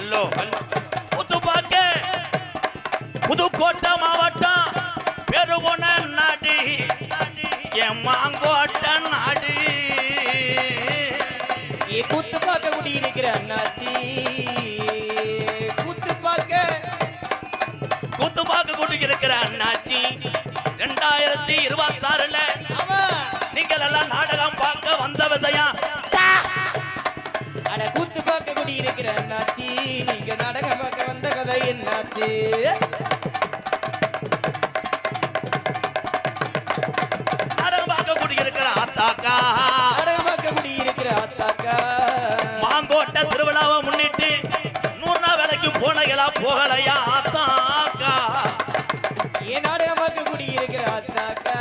அல்லோ புதுப்பாக்க புதுக்கோட்டை மாவட்டம் பெருவன நாடு என் மாங்கோட்டை நாடு கூத்து பார்க்க குடியிருக்கிற அண்ணாச்சி கூத்து பார்க்க குடியிருக்கிற அண்ணாச்சி 2026ல நீங்கள் எல்லாம் நாடகம் பார்க்க வந்த விஷயம் கூத்து பார்க்க குடியிருக்கிற அண்ணாச்சி நீங்க நாடகம் பார்க்க வந்த கதை என்னாச்சு நாடகம் பார்க்க குடியிருக்கிற ஆத்தாக்கா மாங்கோட்டை திருவிழாவை முன்னிட்டு 100 நாள் வேலைக்கு போனகளா போகலையா ஆத்தாக்கா ஏன் நாடகமாக்க குடியிருக்கிற ஆத்தாக்கா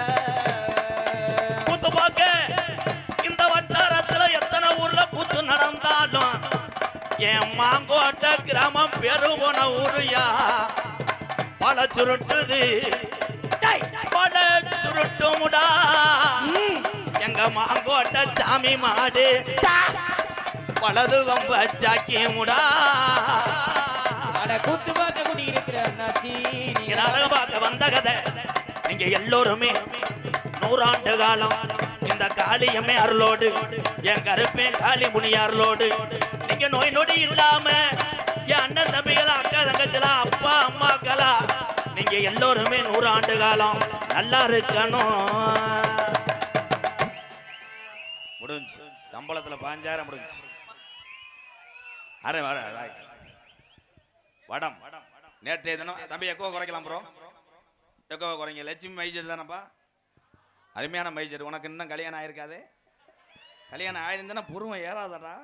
கூத்து பார்க்க இந்த வட்டாரத்துல எத்தனை ஊர்ல கூத்து நடந்தாலும் என் மாங்கோட்டை கிராமம் பெரு போன ஊருயா பல சுருட்டுது பல சுருட்டுமுடா எங்க மாங்கோட்டை சாமி மாடு பலது வம்ப சாக்கி முடா கூத்து பார்க்க குடியிருக்கிற அண்ணாச்சி நீங்க நாடகம் பார்க்க வந்த கதை நீங்க எல்லோருமே 100 ஆண்டு காலம் இந்த காளியம்மை அருளோடு என் கருப்பே காளி முனி அருளோடு நீங்க நோய் நொடி இல்லாம என் அண்ணன் தம்பிகளா அக்கா தங்கச்சலா அப்பா அம்மாக்களா நீங்க எல்லோருமே 100 ஆண்டு காலம் நல்லா இருக்கணும். முடிஞ்சு சம்பளத்துல 5000 முடிஞ்சு. அரே வடம் நேற்றைய தினம் தம்பி எக்கோ குறைக்கலாம் ப்ரோ, எக்கோ குறைங்க. லட்சுமி மைஜர் தானப்பா, அருமையான மைஜர். உனக்கு இன்னும் கல்யாணம் ஆயிருக்காது, கல்யாணம் ஆயிருந்தா புருவம் ஏறாதடா.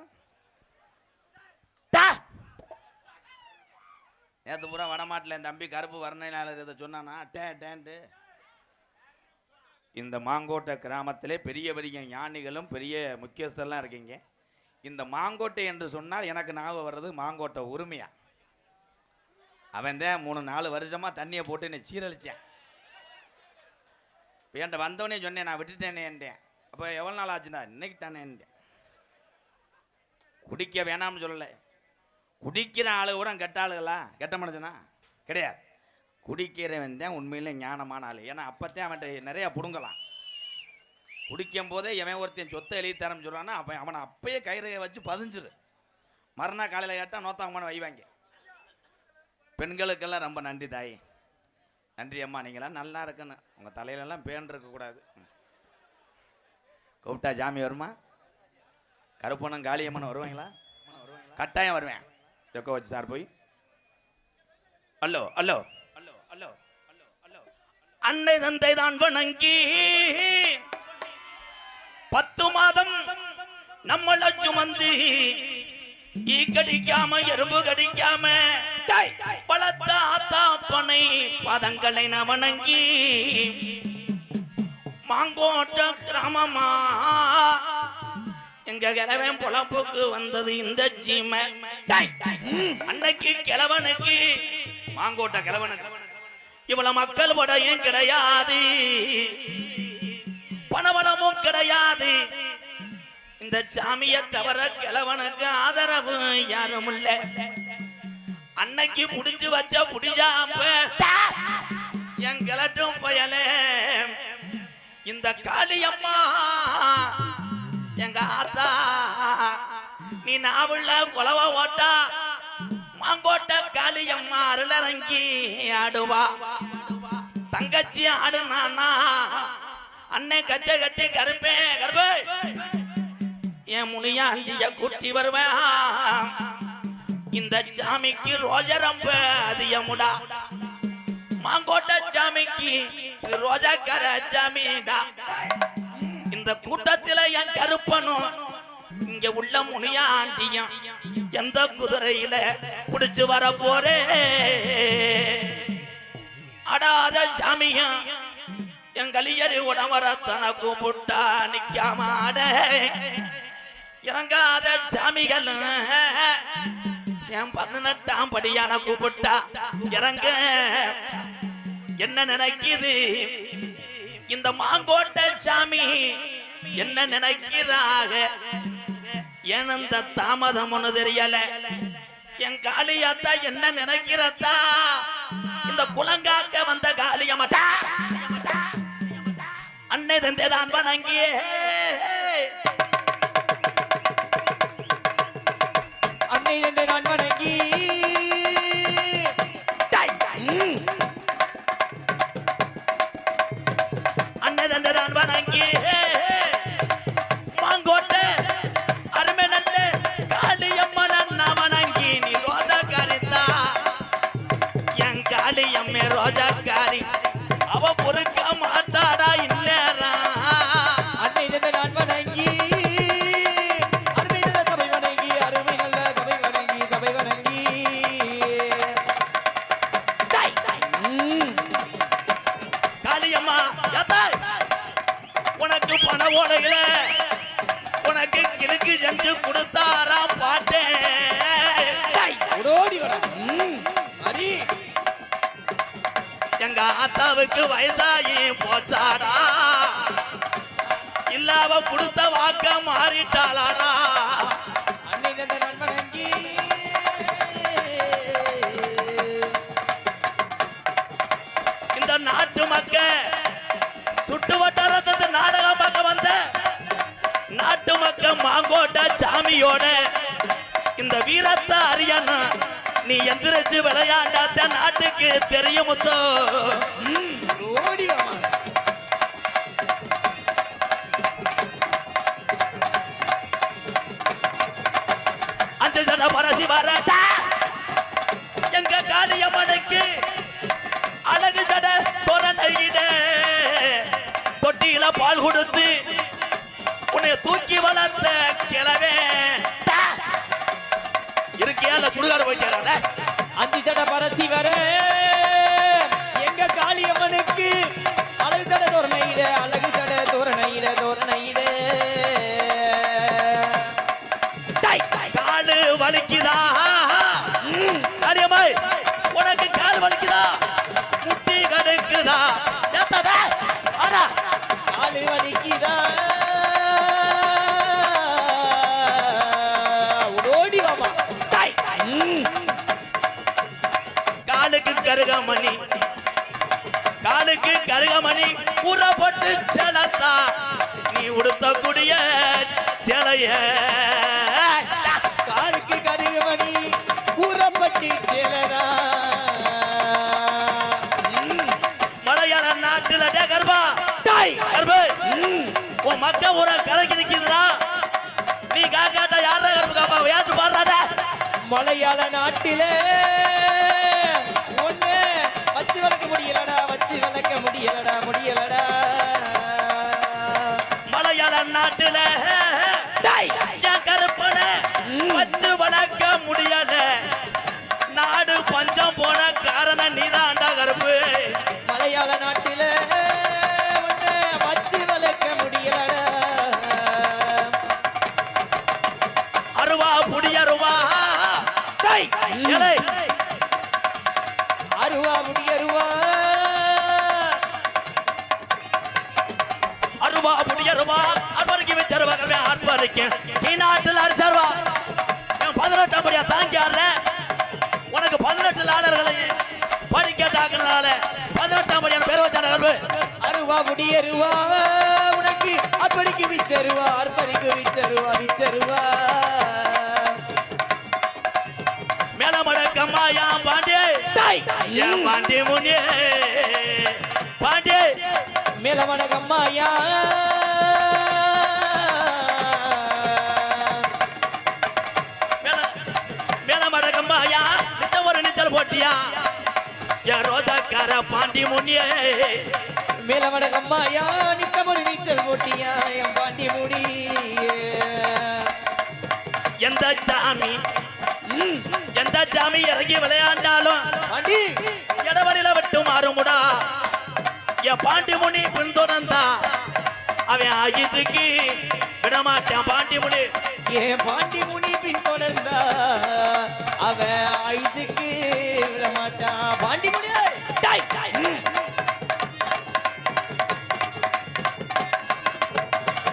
நேற்று பூரா வடமாட்டில் என் தம்பி கருப்பு வர்ணையாளர் இதை சொன்னானா டேன்ட்டு. இந்த மாங்கோட்டை கிராமத்திலே பெரிய பெரிய ஞானிகளும் பெரிய முக்கியஸ்தெல்லாம் இருக்கீங்க. இந்த மாங்கோட்டை என்று சொன்னால் எனக்கு ஞாபகம் வர்றது மாங்கோட்டை உரிமையா. அவன் தான் 3-4 வருஷமாக தண்ணியை போட்டு என்னை சீரழிச்சேன். இப்போ என்கிட்ட வந்தவனே சொன்னேன் நான் விட்டுட்டேனேன்ட்டேன். அப்போ எவ்வளோ நாள் ஆச்சுன்னா இன்னைக்கு தானேன்ட்டேன். குடிக்க வேணாம்னு சொல்லலை, குடிக்கிற ஆளு கூட கெட்ட ஆளுகளா, கெட்ட மனுஷனா கிடையாது. குடிக்கிறவன் தான் உண்மையிலே ஞானமான ஆள். ஏன்னா அப்போத்தான் அவன்கிட்ட நிறையா பிடுங்கலாம். குடிக்கும் போதே எவன் ஒருத்தன் சொத்தை எழுதி தரன்னு சொல்கிறான்னா அப்போ அவனை அப்பயே கயிறையை வச்சு பதிஞ்சிரு. மறுநாள் காலையில் கேட்டால் நோத்தாங்கம்மான்னு வைவாங்க. பெண்களுக்கெல்லாம் ரொம்ப நன்றி தாய், நன்றி அம்மா. நீங்களாம் நல்லா இருக்கணும், உங்கள் தலையிலெல்லாம் பேன் இருக்கக்கூடாது. கூப்பிட்டா ஜாமி வருமா? கருப்பணம் காளியம்மன் வருவாங்களா? கட்டாயம் வருவேன். எக்கோ வச்சு சார் போய் அல்லோ அல்லோ அல்லோ அல்லோ அல்லோ அல்லோ அன்னை தந்தை தான் வணங்கி 10 மாதம் நம்மள சுமந்து ஈ கடிக்காம எறும்பு கடிக்காம பலத்த ஆத்தாப்பனை பாதங்களை நான் வணங்கி மாங்கோட்டை கிராமமா எங்க கிழவன் பொழப்புக்கு வந்தது இந்த ஜீமை. அன்னைக்கு கிழவனுக்கு மாங்கோட்டை கிழவனுக்கு இவ்வளவு மக்கள் படையும் கிடையாது, பணவளமும் கிடையாது. இந்த சாமியை தவிர கிழவனுக்கு ஆதரவு யாரும் இல்ல. அன்னைக்கு புடிச்சு வச்ச புடிஜாப்ப என் கிளட்டும் பயலே இந்த காளியம்மா எங்க ஆத்தா நீ நாவுள்ள குலவ ஓட்டா மாங்கோட்டை காளியம்மா அருளரங்கி ஆடுவா. தங்கச்சி ஆடுனானா அண்ணன் கச்ச கட்டி கருப்பே கருப்பு என் முனியாண்டிய கூட்டி வருவேன். இந்த சாமிக்கு ரோஜரம்ப அதிகமுடா, மாங்கோட்டை சாமிக்கு ரோஜாக்கார சாமிடா. இந்த கூட்டத்தில் என் கருப்பனும் இங்க உள்ள முனியாண்டியும் எந்த குதிரையில புடிச்சு வர போறே. அடாத சாமியும் எங்களியறி உடவர தனக்கு புட்டா நிக்காம ஆட இறங்காத சாமிகள் என் 18ஆம் படியான கூப்பிட்டா இறங்க. என்ன நினைக்குது இந்த மாங்கோட்டை சாமி, என்ன நினைக்கிறாக? ஏன் அந்த தாமதம் ஒண்ணு தெரியல. என் காளியாத்தா என்ன நினைக்கிறதா இந்த குலங்காக்க வந்த காளியம்மாட்டா அன்னை தந்தைதான் வணங்கியே அன்னை தந்தை நான் வணங்கி அன்னை தந்தைதான் வணங்கி மாங்கோட்டை அருமை நல்ல காளியம்மன் வணங்கி நீ ரோஜாக்காரித்தா என் காளியம்மே ரோஜாக்காரி அவ பொறுக்க மாட்டாடா இந்நேரம் அன்னை தந்தை நான் வணங்கி அருமை நல்ல சபை வணங்கி அருமை நல்ல சபை வணங்கி சபை வணங்கி காளியம்மா ஏத்தாய் உனக்கு பண ஓடையில உனக்கு கிழக்கு செஞ்சு கொடுத்தாரா பாட்டேன் ஓடோடி வர அரி எங்க ஆத்தாவுக்கு வயசாகி போச்சாடா இல்ல அவ கொடுத்த வாக்க மாறிட்டாளாடா அன்னை தந்தை நான் வணங்கி இந்த நாட்டு மக்க சுட்டு வட்டாரத்து நாடகம் பார்க்க வந்த நாட்டு மக்க மாங்கோட்ட சாமியோட இந்த வீரத்தை அறியணும் நீ எந்திரிச்சு விளையாண்டாத்த நாட்டுக்கு தெரியும் முத்தோ ஓடி வாமா அஞ்சு சட பரசி வரட்டா எங்க காளியம்மனுக்கு அழகு சட தோரணையிட தொட்டியில பால் கொடுத்து உன்னை தூக்கி வளர்த்த கிழவே இருக்கையால சுடுகாடு போய்க்கிறாங்க அஞ்சு சட பரசி வர எங்க காளியம்மனுக்கு அழகு சட தோரணையிட அழகு சட தோரணையிட தோரணையிட காலு வலிக்குதா காளியம்மாய் உனக்கு கால் வலிக்குதா முட்டி கடுக்குதா ஏத்தாடா ஆடா காலு வலிக்குதா ஓடி வாமா காலுக்கு கருகமணி காலுக்கு கருகமணி கூறப்பட்டு செலத்தா நீ உடுத்தக்கூடிய சிலைய காலுக்கு கருகமணி கூறப்பட்டு செலரா மலையாள நாட்டுல டே கர்ப்பா கர்ப்பு உன் மக்க ஊர கலக்கி நிக்குதுடா நீ காக்காட்ட யார கர்ப்பு காப்பா ஏத்து பாடுறாடா மலையாள நாட்டிலே ஒண்ணு வச்சு வளர்க்க முடியலடா வச்சு வளர்க்க முடியலடா முடியலடா மலையாள நாட்டுல என் கருப்பன வச்சு வளர்க்க முடியல நாடு பஞ்சம் போன காரணம் நீதாண்டா கருப்பு மலையாள நாட்டிலே ஒண்ணு வச்சு வளர்க்க முடியலடா அருவா புடியருவா ஏலே அருவா முடியருவா அருவா புடியருவா அற்பருக்கு வச்சருவா கருவே அற்பருக்கு நீ நாட்டில் அடிச்சருவா என் 18ஆம் படியா தாங்கி ஆடுற உனக்கு 18 லாளர்களை படிக்கட்டாக்குறதுனால 18ஆம் படியான பேர் வச்சான கருவு அருவா முடியருவா உனக்கு அப்படிக்கு விச்சருவா அற்பரிக்கு விச்சருவா விச்சருவா மேல மடக்கம்மா யான் பாண்டியே என் பாண்டி முனியே பாண்டியே மேலவனகம்மாயா மேல மடக்கம்மா யா நித்த ஒரு நீச்சல் போட்டியா என் ரோஜாக்கார பாண்டி முனியே மேலவனகம்மாயா நித்தம் ஒரு நீச்சல் போட்டியா என் பாண்டி முடி எந்த சாமி இறங்கி விளையாண்டாலும் பாண்டி இடவழியில விட்டு மாறுமுடா என் பாண்டி முனி பின்தொடர்ந்தா அவன் ஆகிச்சுக்கு விடமாட்டான் பாண்டி முனி என் பாண்டி முனி பின்தொடர்ந்தா அவன் ஐசுக்கு விடமாட்டான் பாண்டி முனி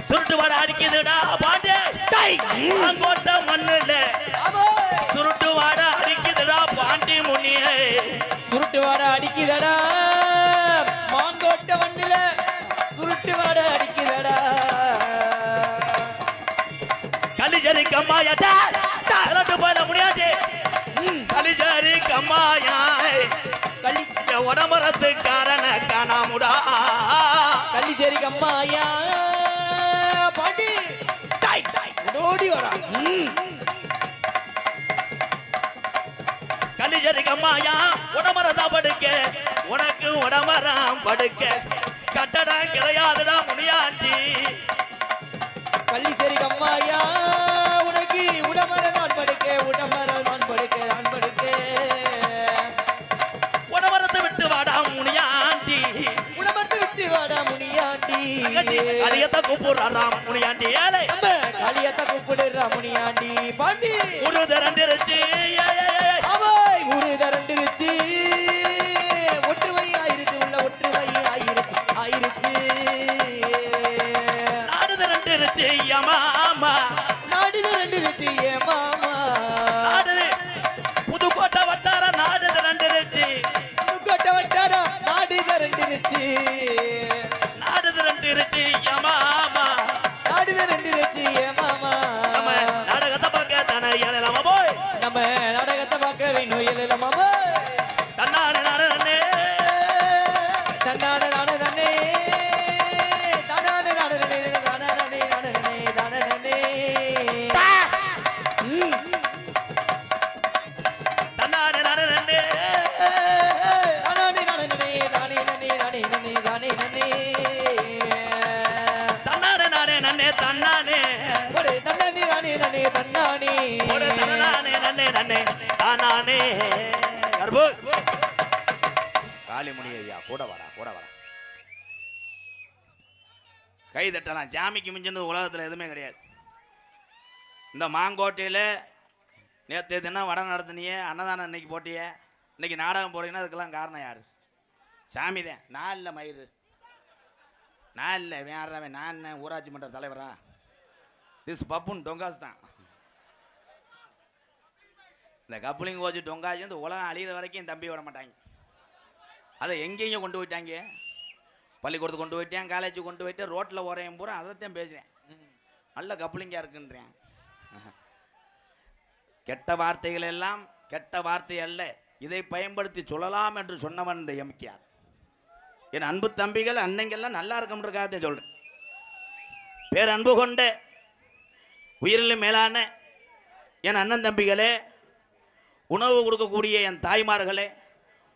சுருட்டு வாட அடிக்குதுடா பாண்டே அங்கோட்ட மண்ணுல சுருட்டு வாட அடிக்குதடா மாங்கோட்ட மண்ணில சுருட்டு வாட அடிக்குதடா கலிஜரி கம்மாயா போயிட முடியாது கலிஜரி கம்மாயா கள்ளி உடம்பரத்து காரண காணாமுடா கள்ளிச்சேரி கம்மாயா பாண்டி ஓடி வாடா கலிஜரி கம்மாயா உடம்பரதா படுக்க உனக்கு உடம்பரம் படுக்க கட்டடம் கிடையாதுடா முனியாண்டி கள்ளிச்சேரி கம்மாயா உனக்கு உடமர நான் படுக்க உடமர நான் படுக்க நான் படுக்க உடம்பரத்தை விட்டு வாடா முனியாண்டி உடமரத்தை விட்டு வாடா முனியாண்டி கலியத்தை கூப்பிடுறாராம் முனியாண்டி ஏழை நம்ம காளியத்தை கூப்பிடுறா முனியாண்டி பாண்டி ஒரு திரண்டிருச்சு அவை ஊரு தரண்டிருச்சு ஒற்றுமை ஆயிருச்சு உள்ள ஒற்றுமை ஆயிருச்சு ஆயிருச்சு நாடு திரண்டிருச்சு மாமா நாடு தரண்டிருச்சு ஏ மாமா நாடு புதுக்கோட்டை வட்டார நாடு திரண்டிருச்சு புதுக்கோட்டை வட்டாரம் நாடு தரண்டிருச்சு நாடு திரண்டிருச்சு மாமா நாடு தரண்டிருச்சு ஏ மாமா நம்ம நாடகத்தை பார்க்க தானே ஏழலாமா போய் நம்ம நாடகத்தை பார்க்க வேணும் இல்ல மாமா தன்னாடு நாடு நன்னே தன்னாட நாடு நன்னே தானாடு நாடு நன்னே தானா நன்னே நாடு நன்னே தான நன்னே தன்னாடு நாடு நன்னே தானாடு நாடு நன்னே தானே நன்னே தானே நன்னே தானே நன்னே தன்னாடு நாடே நன்னே தன்னானே ஒரு தன்னானே தானே நன்னே தன்னானே ஒரு தன்னானே நன்னே நன்னே தானானே கர்பு காளிமுனி ஐயா கூட வாடா கை தட்டலாம் ஜாமிக்கு மிஞ்சினது உலகத்தில் எதுவுமே கிடையாது இந்த மாங்கோட்டையில் நேற்று தினம் வடை நடத்தினியே அன்னதானம் இன்னைக்கு போட்டியே இன்னைக்கு நாடகம் போறீங்கன்னா அதுக்கெல்லாம் காரணம் யார் சாமி தான் நான் இல்லை மயிறு நான் இல்லை வேறவன் நான் என்ன ஊராட்சி மன்ற தலைவரா திஸ் பப்புன் டொங்காஸ் தான் இந்த கப்புலிங் கோச்சு டொங்காச்சு இந்த உலகம் அழிகிற வரைக்கும் என் தம்பி விட மாட்டாங்க அதை எங்கேயும் கொண்டு போயிட்டாங்க பள்ளிக்கூடத்துக்கு கொண்டு போயிட்டேன் காலேஜுக்கு கொண்டு போயிட்டு ரோட்டில் ஓரையும் பூரா அதைத்தான் பேசுகிறேன் நல்ல கப்புலிங்காக இருக்குன்றேன் கெட்ட வார்த்தைகள் எல்லாம் கெட்ட வார்த்தை அல்ல இதை பயன்படுத்தி சொல்லலாம் என்று சொன்னவன் இந்த எம்கேஆர் என் அன்பு தம்பிகள் அன்னைங்கெல்லாம் நல்லா இருக்கும்ன்றக்காக சொல்கிறேன் பேரன்பு கொண்ட உயிரிலும் மேலான என் அண்ணன் தம்பிகளே உணவு கொடுக்கக்கூடிய என் தாய்மார்களே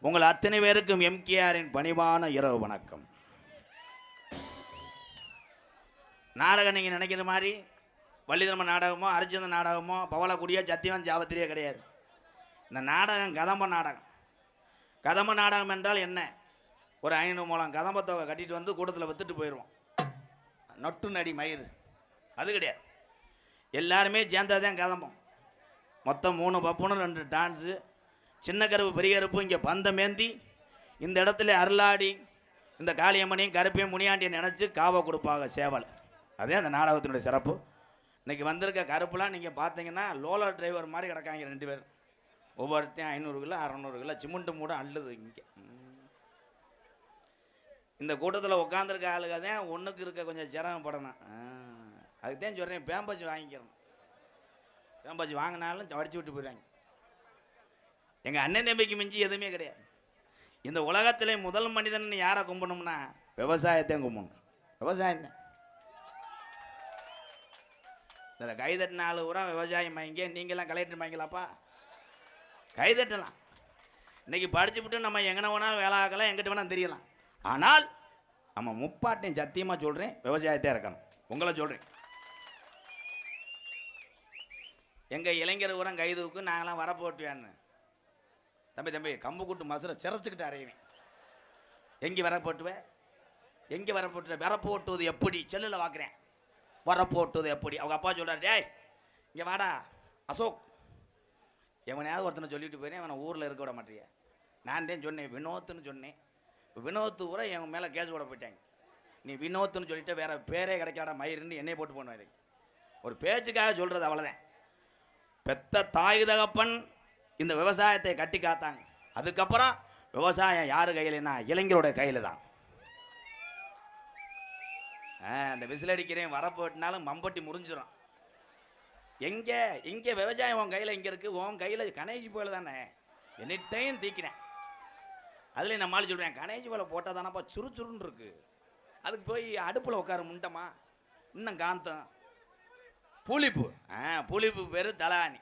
உங்கள் அத்தனை பேருக்கும் எம்கேஆரின் பணிவான இரவு வணக்கம். நாடகம் நீங்கள் நினைக்கிற மாதிரி வள்ளிதர்ம நாடகமோ அரிச்சந்த நாடகமோ பவளக்குடியோ சத்தியவன் ஜாவத்திரியே கிடையாது. இந்த நாடகம் கதம்ப நாடகம். கதம்ப நாடகம் என்றால் என்ன? ஒரு 500 மூலம் கதம்ப தொகை கட்டிட்டு வந்து கூட்டத்தில் வித்துட்டு போயிடுவோம். நொட்டு நடி மயிறு அது கிடையாது. எல்லாருமே சேர்ந்ததான் கதம்பம். மொத்தம் 3 பப்புன்னு 2 டான்ஸு, சின்ன கருப்பு பெரிய கருப்பு இங்கே பந்தமேந்தி இந்த இடத்துல அருளாடி இந்த காளியம்மனையும் கருப்பையும் முனியாண்டியை நினச்சி காவை கொடுப்பாங்க சேவல். அதே அந்த நாடகத்தினுடைய சிறப்பு. இன்றைக்கி வந்திருக்க கருப்புலாம் நீங்கள் பார்த்தீங்கன்னா லோலர் டிரைவர் மாதிரி கிடக்காங்க 2 பேர். ஒவ்வொருத்தையும் 500 கிலோ 600 கிலோ சிமெண்ட்டு மூட அள்ளுது. இங்கே இந்த கூட்டத்தில் உட்காந்துருக்க ஆளுக தான் ஒன்றுக்கு இருக்க கொஞ்சம் சிரமப்படணும். அதுக்கு தான் சொல்கிறேன், பேம்பச்சு வாங்கிக்கிறோம். பேம்பச்சு வாங்கினாலும் வடிச்சு விட்டு போயிடுவாங்க. எங்கள் அண்ணன் தம்பிக்கு மிஞ்சி எதுவுமே கிடையாது. இந்த உலகத்திலே முதல் மனிதன் யாரை கும்பிடணும்னா விவசாயத்தையும் கும்பிடணும். விவசாயம் தான். இந்த கைதட்டின ஆளு பூரா விவசாயம் வாங்கிங்க. நீங்களாம் கலெக்டர் வாங்கிக்கலாப்பா, கைதட்டலாம். இன்னைக்கு படிச்சு விட்டு நம்ம எங்கே வேணாலும் வேலை ஆகலாம், எங்கிட்ட வேணாலும் தெரியலாம். ஆனால் நம்ம முப்பாட்டையும் சத்தியமாக சொல்கிறேன், விவசாயத்தை இருக்கணும். உங்களை சொல்கிறேன், எங்கள் இளைஞர் பூரா கைதுவுக்கு நாங்களாம் வரப்போட்டுவேன்னு. தம்பி கம்பு கூட்டு மசுரை சிறச்சுக்கிட்டு அறையுவேன். எங்கே வரப்போட்டுவேன், எங்கே வரப்போட்டுவேன்? வரப்போட்டுவது எப்படி? செல்லில் பார்க்குறேன். வரப்போட்டுவது எப்படி? அவங்க அப்பா சொல்கிறார், டேய் இங்கே வாடா அசோக், எவனையாவது ஒருத்தனை சொல்லிட்டு போயினேன், அவனை ஊரில் இருக்க விட மாட்டேங்க. நான் தான் சொன்னேன் வினோத்துன்னு சொன்னேன். இப்போ வினோத்து கூட என் மேலே கேஸ் போட போயிட்டாங்க. நீ வினோத்துன்னு சொல்லிட்டு வேறு பேரே கிடைக்காத மயிருன்னு என்னையை போட்டு போனேன். ஒரு பேச்சுக்காக சொல்கிறது, அவ்வளோதான். பெத்த தாய் தகப்பன் இந்த விவசாயத்தை கட்டி காத்தாங்க. அதுக்கப்புறம் விவசாயம் யாரு கையிலன்னா இளைஞரோட கையில தான். அந்த விசில் அடிக்கிறேன் வரப்போட்டினாலும் மம்பட்டி முறிஞ்சிடும். எங்க இங்க விவசாயம் உன் கையில இங்க இருக்கு, உன் கையில கணேஜி போல தானே எனி டைம் தீக்கிறேன். அதுல நம்மளால சொல்றேன் கணேஜி போல போட்டா தானப்பா சுறுசுறுன்னு இருக்கு. அதுக்கு போய் அடுப்புல உட்கார முண்டமா இன்னும் காந்தம் புளிப்பு. புளிப்பு பேரு தலானி.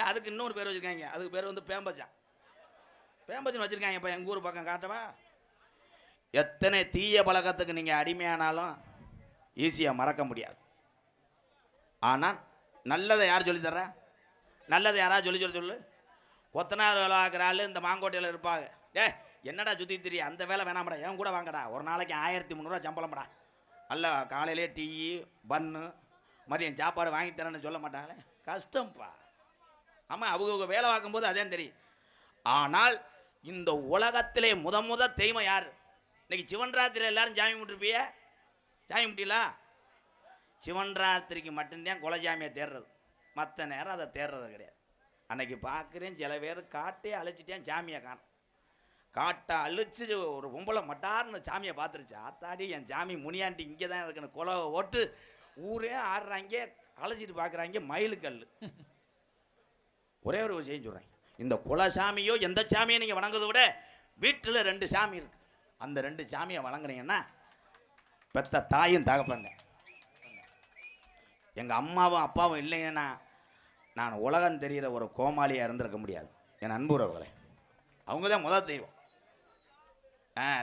அதுக்கு இன்னொரு பேர் வச்சிருக்காங்க, அதுக்கு பேர் வந்து பேம்பச்சான். பேம்பச்சன் வச்சிருக்காங்க. இப்போ எங்கள் ஊர் பக்கம் காட்டவா? எத்தனை தீய பழக்கத்துக்கு நீங்கள் அடிமையானாலும் ஈஸியாக மறக்க முடியாது. ஆனால் நல்லதை யார் சொல்லித்தர்றா? நல்லதை யாராவது சொல்லு. கொத்தனார் வேலை ஆகிற ஆள் இந்த மாங்கோட்டையில் இருப்பாங்க. என்னடா சுற்றி திரிய அந்த வேலை வேணாம்டா, என் கூட வாங்கடா, ஒரு நாளைக்கு 1300 சம்பளம்டா, நல்ல காலையிலே டீ பன்னு மதியம் சாப்பாடு வாங்கி தரேன்னு சொல்ல மாட்டாங்களே, கஷ்டம்ப்பா. ஆமாம், அவங்க வேலை பார்க்கும்போது அதே தெரியும். ஆனால் இந்த உலகத்திலே முத தெய்வம் யார்? இன்னைக்கு சிவன் ராத்திரி எல்லாரும் சாமி கும்பிட்டுருப்பிய, சாமி கும்பிட்டீங்களா? சிவன் ராத்திரிக்கு மட்டும்தான் குலசாமியை தேடுறது, மற்ற நேரம் அதை தேடுறது கிடையாது. அன்னைக்கு பார்க்குறேன் சில பேர் காட்டே அழைச்சிட்டேன் சாமியை காணும். காட்டை அழிச்சு ஒரு பொம்பளை மட்டார்னு சாமியை பார்த்துருச்சு. ஆத்தாடி என் சாமி முனியாண்டி இங்கே தான் இருக்குன்னு குலை ஓட்டு ஊரே ஆடுறாங்க, அழைச்சிட்டு பார்க்குறாங்க மயிலுக்கல். ஒரே ஒரு விஷயம் சொல்கிறேன், இந்த குலசாமியோ எந்த சாமியை நீங்கள் வணங்குறதை விட வீட்டில் 2 சாமி இருக்கு, அந்த 2 சாமியை வணங்குனீங்கன்னா பெத்த தாயும் தகப்பங்க. எங்கள் அம்மாவும் அப்பாவும் இல்லைங்கன்னா நான் உலகம் தெரிகிற ஒரு கோமாளியாக இருந்திருக்க முடியாது. என் அன்புறவர்களே, அவங்க தான் முதல் தெய்வம்.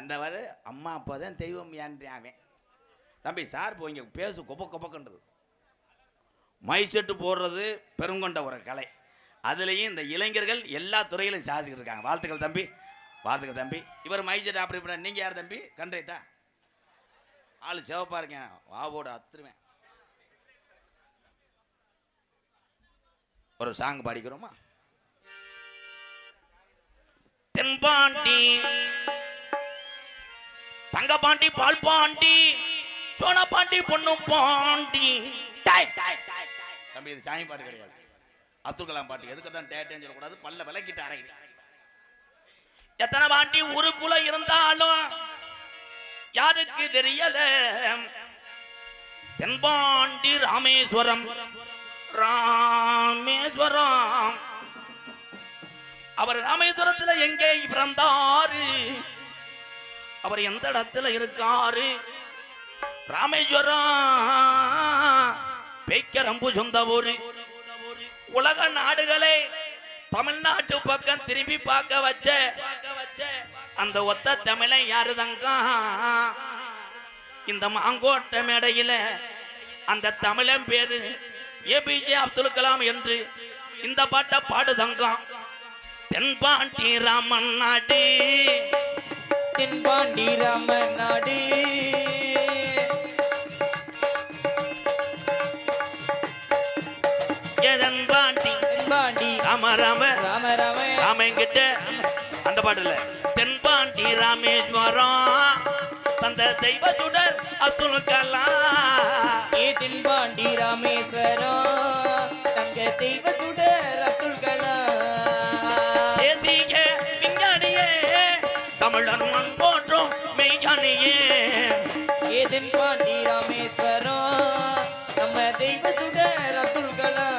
இந்த வர அம்மா அப்பா தான் தெய்வம் ஏன்றான். தம்பி சார் போய் பேசு கொப்பக்கன்றது. மைசெட்டு போடுறது பெருங்கொண்ட ஒரு கலை. அதுலேயும் இந்த இளைஞர்கள் எல்லா துறையிலும் சாதிச்சுக்கிட்டு இருக்காங்க. வாழ்த்துக்கள் தம்பி, வாழ்த்துக்கள் தம்பி. இவர் மைசெட் அப்படி இப்படி. நீங்கள் யார் தம்பி? கண்ட்ரைட்டா ஆள் சிவப்பா இருக்கேன், வாவோட அத்துருவேன். ஒரு சாங் பாடிக்கிறோமா? தென்பாண்டி தங்க பாண்டி பால் பாண்டி சோனா பாண்டி பொண்ணு பாண்டி. தம்பி இது சாமி பாட்டு கிடையாது, அப்துல் கலாம் பாட்டு. எதுக்கு தான் டேட்டேன்னு சொல்லக்கூடாது, பல்ல விளக்கிட்டு அறை. எத்தனை பாண்டி ஊருக்குள்ள இருந்தாலும் யாருக்கு தெரியல, தென்பாண்டி ராமேஸ்வரம் ராமேஸ்வரம். அவர் ராமேஸ்வரத்துல எங்கே பிறந்தாரு, அவர் எந்த இடத்துல இருக்காரு? ராமேஸ்வரம் பேய்க்கரம்பு சொந்த ஊரு. உலக நாடுகளை தமிழ்நாட்டு பக்கம் திரும்பி பார்க்க வச்ச அந்த ஒத்த தமிழன் யாரு தங்க? இந்த மாங்கோட்டை மேடையில அந்த தமிழன் பேரு ஏபிஜே அப்துல் கலாம் என்று இந்த பாட்டை பாடு தங்கம். தென்பாண்டி ராமன் நாடு, தென்பாண்டி ராமன் நாடு, தென்பாண்டி ராம ராம ராம ராம ராமங்கிட்ட அந்த பாட்டுல தென்பாண்டி ராமேஸ்வரம் தந்த தெய்வ சுடர் அப்துல் கலாம். தென்பாண்டி ராமேஸ்வரம் தங்க தெய்வ சுடர் அப்துல் கலாம். தேசிய விஞ்ஞானியே தமிழன் மண் போற்றும் மெய்ஞானியே. தென்பாண்டி ராமேஸ்வரம் நம்ம தெய்வ சுடர் அப்துல் கலாம்.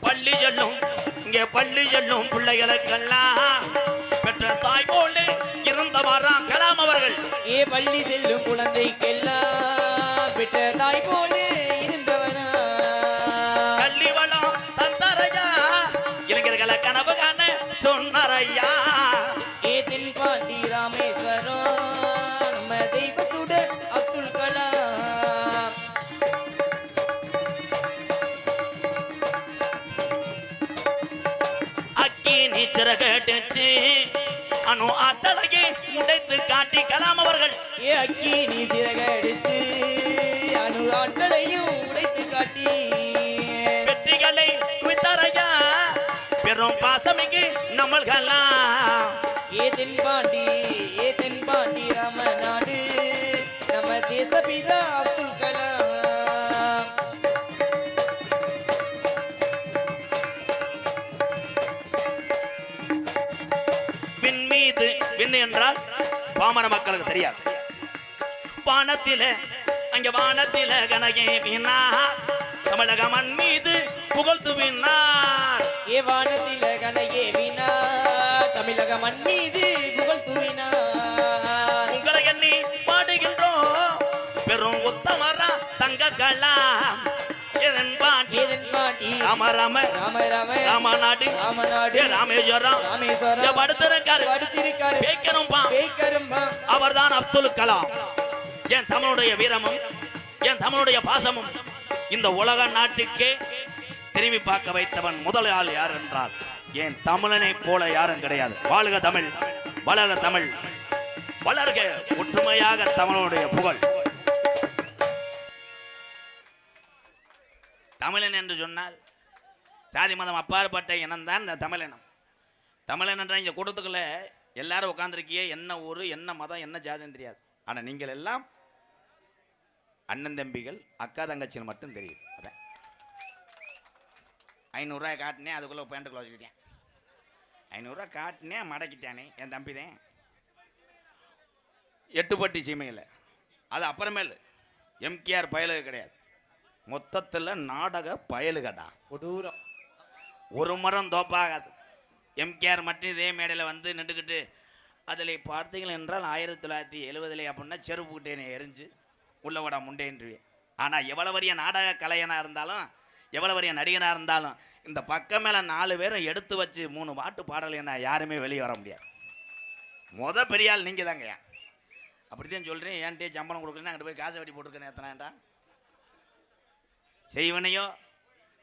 பள்ளி செல்லும் இங்கே பள்ளி செல்லும் பிள்ளைகளுக்கெல்லாம் பெற்ற தாய் போல இருந்தவாரா கலாம் அவர்கள். பள்ளி செல்லும் குழந்தைக்கெல்லாம் பெற்ற தாய் போல இருந்தவனா. கல்வி வளம் தந்தரையா இளைஞர்களை கனவு காண சொன்னரையா. தென்பாண்டி ராமேஸ்வரம் நம்ம தெய்வ சுடர் அப்துல் கலாம். அக்கி நீச்சர கேட்டுச்சு அணு ஆட்டலையே உடைத்து காட்டி கலாம் அவர்கள். அக்கி நீ சிறகடித்து அணு ஆட்களையும் உடைத்து காட்டி வெற்றிகளை குவித்தரையா பெரும் பாசமிகு நம்மள்கலாம். தென்பாண்டி ராமநாடு நம்ம தேசபிதா அப்துல் கலாம். பாமர மக்களுக்கு தெரியாது. வானத்தில அங்க வானத்தில கனகே வினார் தமிழக மண் மீது புகழ்ந்து வினார். ஏ வானத்தில கனகே வினார் தமிழக மண் மீது புகழ்ந்து வினார். உங்களை எண்ணி பாடுகின்றோம் பெரும் உத்தமரா தங்க கலாம் எதன் பாண்டி ராம ராம ராம ராம ராமநாடு ராமநாடு ராமேஸ்வரம் ராமேஸ்வரம் படுத்திருக்காரு படுத்திருக்காரு பேக்கரும்பா பேய்கரும்பா. அவர்தான் அப்துல் கலாம். என் தமிழுடைய வீரமும் என் தமிழுடைய பாசமும் இந்த உலக நாட்டுக்கே திரும்பி பார்க்க வைத்தவன் முதல் ஆள் யார் என்றால் என் தமிழனை போல யாரும் கிடையாது. வாழ்க தமிழ், வளர தமிழ், வளர்க ஒற்றுமையாக தமிழனுடைய புகழ். தமிழன் என்று சொன்னால் சாதி மதம் அப்பாற்பட்ட இனம் தான் இந்த தமிழினம். தமிழன் என்ற இங்கே கூட்டத்துக்குள்ள எல்லாரும் உட்காந்துருக்கியே என்ன ஊர் என்ன மதம் என்ன ஜாதின்னு தெரியாது. ஆனால் நீங்கள் எல்லாம் அண்ணன் தம்பிகள் அக்கா தங்கச்சின்னு மட்டும் தெரியும். அதான் 500 காட்டினேன் அதுக்குள்ளே பேண்ட்டுக்குள்ள வச்சுக்கிட்டேன். 500 காட்டினேன் மடக்கிட்டானே என் தம்பி தான். எட்டுப்பட்டி சீமையில் அது அப்புறமேல் எம்கேஆர் பயலுக கிடையாது. மொத்தத்தில் நாடக பயலுகடா. கொடூரம். ஒரு மரம் தோப்பாகாது. எம்கேஆர் மட்டும் இதே மேடையில் வந்து நின்றுக்கிட்டு அதில் பார்த்தீங்கள் என்றால் 1970 அப்படின்னா செருப்புக்கிட்டே எரிஞ்சு உள்ளவடா முண்டேன்றுவேன். ஆனால் எவ்வளோ பெரிய நாடக கலைஞனாக இருந்தாலும் எவ்வளோ பெரிய நடிகனாக இருந்தாலும் இந்த பக்கம் மேலே 4 பேரும் எடுத்து வச்சு 3 பாட்டு பாடலைன்னா யாருமே வெளியே வர முடியாது. பெரிய ஆள் நீங்கள் தாங்கய்யா. அப்படித்தான் சொல்கிறேன். ஏன்ட்டே சம்பளம் கொடுக்குறேன்னு அங்கிட்டு போய் காசை வெட்டி போட்டுருக்கேன். எத்தனாண்டா செய்வனையோ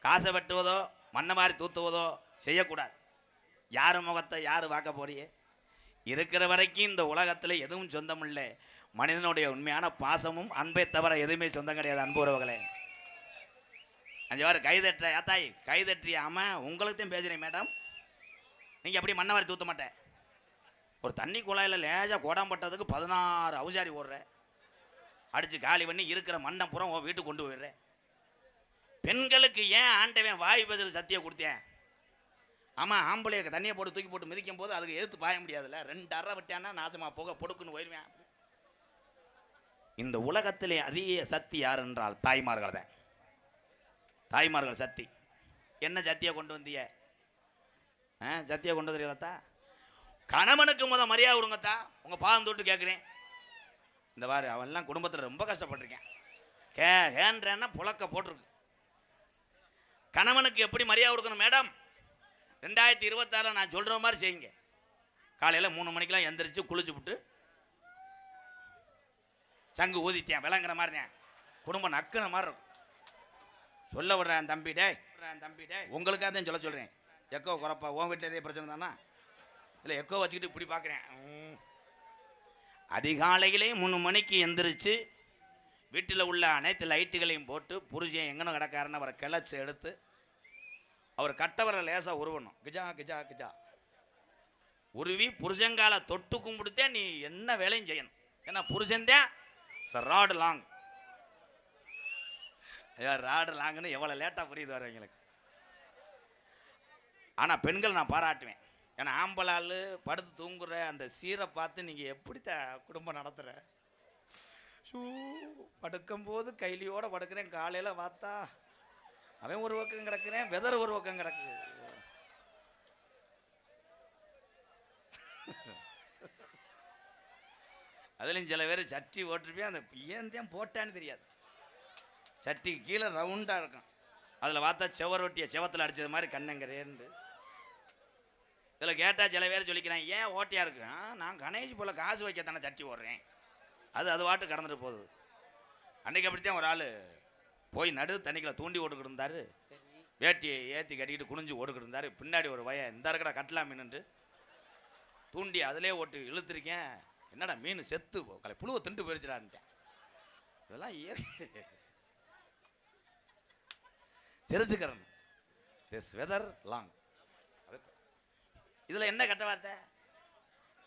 காசை வெட்டுவதோ மண்ணை மாதிரி தூத்துவதோ செய்யக்கூடாது. யார் முகத்தை யார் பார்க்க போறியே? இருக்கிற வரைக்கும் இந்த உலகத்தில் எதுவும் சொந்தம் இல்லை. மனிதனுடைய உண்மையான பாசமும் அன்பை தவிர எதுவுமே சொந்தம் கிடையாது. அன்பு உறவுகளே, 5 வாரம் கைதட்டுற ஏத்தாய் கைதட்டியாம உங்களுக்கு தான் பேசுகிறேன் மேடம். நீங்கள் எப்படி மண்ணை மாதிரி தூத்த மாட்டேன். ஒரு தண்ணி குழாயில் லேசாக குடம் பட்டதுக்கு 16 அவுசாரி ஓடுற அடித்து காலி பண்ணி இருக்கிற மண்ணை புறம் உன் வீட்டுக்கு கொண்டு போயிடுறேன். பெண்களுக்கு ஏன் ஆண்டவன் வாய் பேசுகிற சத்தியம் கொடுத்தேன்? ஆமாம், ஆம்பளைய தண்ணியை போட்டு தூக்கி போட்டு மிதிக்கும் போது அதுக்கு எதிர்த்து பாய முடியாதுல்ல. 2 அறை விட்டானா நாசமாக போக பொடுக்குன்னு போயிடுவேன். இந்த உலகத்திலே அதிக சக்தி யார் என்றால் தாய்மார்கள் தான். தாய்மார்கள் சக்தி. என்ன சத்தியை கொண்டு வந்திய? சத்தியை கொண்டு வந்துருக்கா? கணவனுக்கு மரியாதை கொடுங்கத்தா. உங்கள் பாதம் தொட்டு கேட்குறேன். இந்த வாரு அவன்லாம் குடும்பத்தில் ரொம்ப கஷ்டப்பட்டிருக்கேன். கேன்றேன்னா புழக்க போட்டிருக்கு. கணவனுக்கு எப்படி மரியாதை கொடுக்கணும் மேடம்? 2026 நான் சொல்கிற மாதிரி செய்யுங்க. காலையில் 3 மணிக்கெலாம் எந்திரிச்சு குளிச்சு விட்டு சங்கு ஊதிட்டேன் விளங்குற மாதிரி தான் குடும்பம் நக்குற மாதிரி இருக்கும். சொல்ல விடுறேன் தம்பிடே உங்களுக்காக தான் சொல்கிறேன். எக்கோ குறப்பா உன் வீட்டில் எதே பிரச்சனை தானா? இல்லை எக்கோ வச்சுக்கிட்டு இப்படி பார்க்குறேன். அதிகாலையிலே 3 மணிக்கு எந்திரிச்சு வீட்டில் உள்ள அனைத்து லைட்டுகளையும் போட்டு புருஷன் எங்கன்னு கிடக்காருன்னு அவரை கிளச்சி எடுத்து அவர் கட்டவரை லேசாக உருவணும். கிஜா கிஜா கிஜா உருவி புருஷங்கால தொட்டு கும்பிடுத்தே நீ என்ன வேலையும் செய்யணும். ஏன்னா புருஷன்தான் ராடு லாங். ராடு லாங்குன்னு எவ்வளோ லேட்டாக புரியுது வரவங்களுக்கு. ஆனால் பெண்கள் நான் பாராட்டுவேன். ஏன்னா ஆம்பளால் படுத்து தூங்குற அந்த சீரை பார்த்து நீங்கள் எப்படித்த குடும்பம் நடத்துகிற? படுக்கும்போது கைலியோடு படுக்கிறேன். காலையில் பார்த்தா அவன் ஒரு பக்கம் கிடக்குறேன், வெதர் ஒரு பக்கம் கிடக்கு. அதுலேயும் சில பேர் சட்டி ஓட்டிருப்பேன். அந்த ஏன் போட்டான்னு தெரியாது. சட்டிக்கு கீழே ரவுண்டாக இருக்கும். அதில் பார்த்தா செவரொட்டியை செவத்தில் அடித்தது மாதிரி கண்ணங்கரேன்னு. இதில் கேட்டால் சில பேர் சொல்லிக்கிறேன், ஏன் ஓட்டியாக இருக்கு? நான் கணேஷ் போல் காசு வைக்கத்தானே சட்டி ஓடுறேன். அது வாட்டு கடந்துட்டு போகுது. அன்றைக்கி அப்படித்தான் ஒரு ஆள் போய் நடு தண்ணிக்குள்ள தூண்டி ஓட்டுக்கிட்டு இருந்தார். வேட்டியை ஏற்றி கட்டிக்கிட்டு குனிஞ்சு ஓட்டுக்கிட்டு இருந்தார். பின்னாடி ஒரு வயன் இந்த இருக்கடா கட்டலா மீனுன்ட்டு தூண்டி அதிலே ஓட்டு இழுத்துருக்கேன். என்னடா மீன் செத்து புழுவை திண்டு போயிடுச்சுடான்ட்டேன். இதெல்லாம் சிரிச்சுக்கிறேன். This weather long. இதில் என்ன கெட்ட வார்த்தை?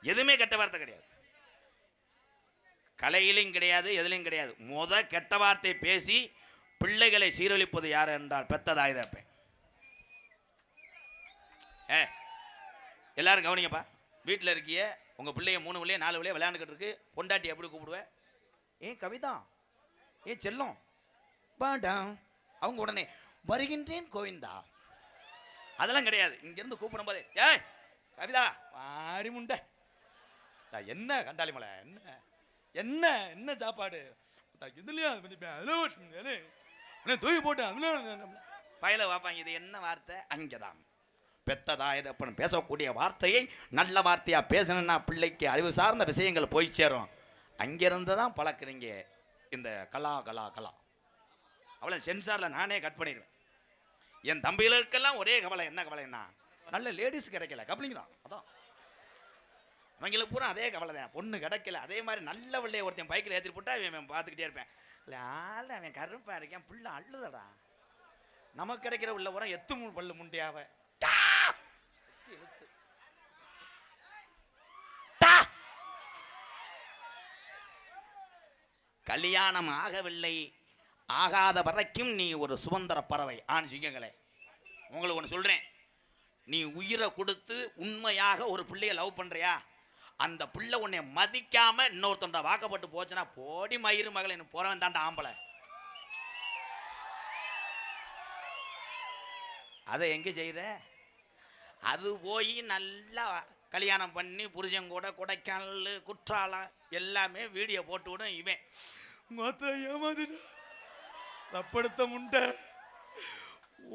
எதுவுமே கெட்ட வார்த்தை கிடையாது. கலையிலும் கிடையாது, எதுலையும் கிடையாது. கெட்ட வார்த்தை பேசி பிள்ளைகளை சீரழிப்பது யார் என்றால் பெத்ததாய் தப்பேன். எல்லாரும் கவனிங்கப்பா. வீட்டில் இருக்கிய உங்க பிள்ளைய 3 பிள்ளைய 4 பிள்ளைய விளையாண்டுக்கிட்டு இருக்கு. பொண்டாட்டி எப்படி கூப்பிடுவேன்? ஏன் கவிதா, ஏன் செல்லம் பாடா. அவங்க உடனே வருகின்றேன் கோவிந்தா. அதெல்லாம் கிடையாது. இங்கிருந்து கூப்பிடும் போதே ஏய் கவிதா வாடி முண்டை, என்ன கண்டாளி மலை, என்ன என்ன என்ன சாப்பாடு இதுலையா தூக்கி போட்டேன் பயல வாப்பாங்க. இது என்ன வார்த்தை? அங்கேதான் பெத்ததா இதப்பன் பேசக்கூடிய வார்த்தையை நல்ல வார்த்தையா பேசணும்னா பிள்ளைக்கு அறிவு சார்ந்த விஷயங்கள் போய் சேரும். அங்கிருந்து தான் பழக்கிறீங்க இந்த கலா கலா கலா. அவளை சென்சாரில் நானே கட் பண்ணிடுவேன். என் தம்பிகளுக்கெல்லாம் ஒரே கவலை. என்ன கவலைன்னா நல்ல லேடிஸ் கிடைக்கல, கப்ளிங் தான். அதான் அவங்களுக்கு பூரா அதே கவலை தான், பொண்ணு கிடைக்கல. அதே மாதிரி நல்ல பிள்ளைய ஒருத்தன் பைக்கில் ஏற்றிட்டு போட்டா அவன் பார்த்துக்கிட்டே இருப்பேன். இல்லை ஆள் அவன் கருப்பாக இருக்கேன், புள்ள அள்ளுதடா. நமக்கு கிடைக்கிற உள்ள பூரா எத்து பல்லு முண்டியாவ கல்யாணம் ஆகவில்லை, ஆகாத வரைக்கும் நீ ஒரு சுதந்திர பறவை. ஆண் சிங்கங்களே, உங்களுக்கு ஒன்று சொல்றேன். நீ உயிரை கொடுத்து உண்மையாக ஒரு பிள்ளைய லவ் பண்றியா, அந்த பிள்ளை உன்னை மதிக்காம இன்னொருத்தண்ட வாக்கப்பட்டு போச்சுன்னா போடி மயிறு மகளை போறவன் தாண்டா ஆம்பளை. அதை எங்க செய்யற? அது போய் நல்லா கல்யாணம் பண்ணி புருஷன் கூட கொடைக்கானல் குற்றாலம் எல்லாமே வீடியோ போட்டு விடும். இவன் மொத்த ஏமாந்துட்டா ரப்படுத்த முண்டை,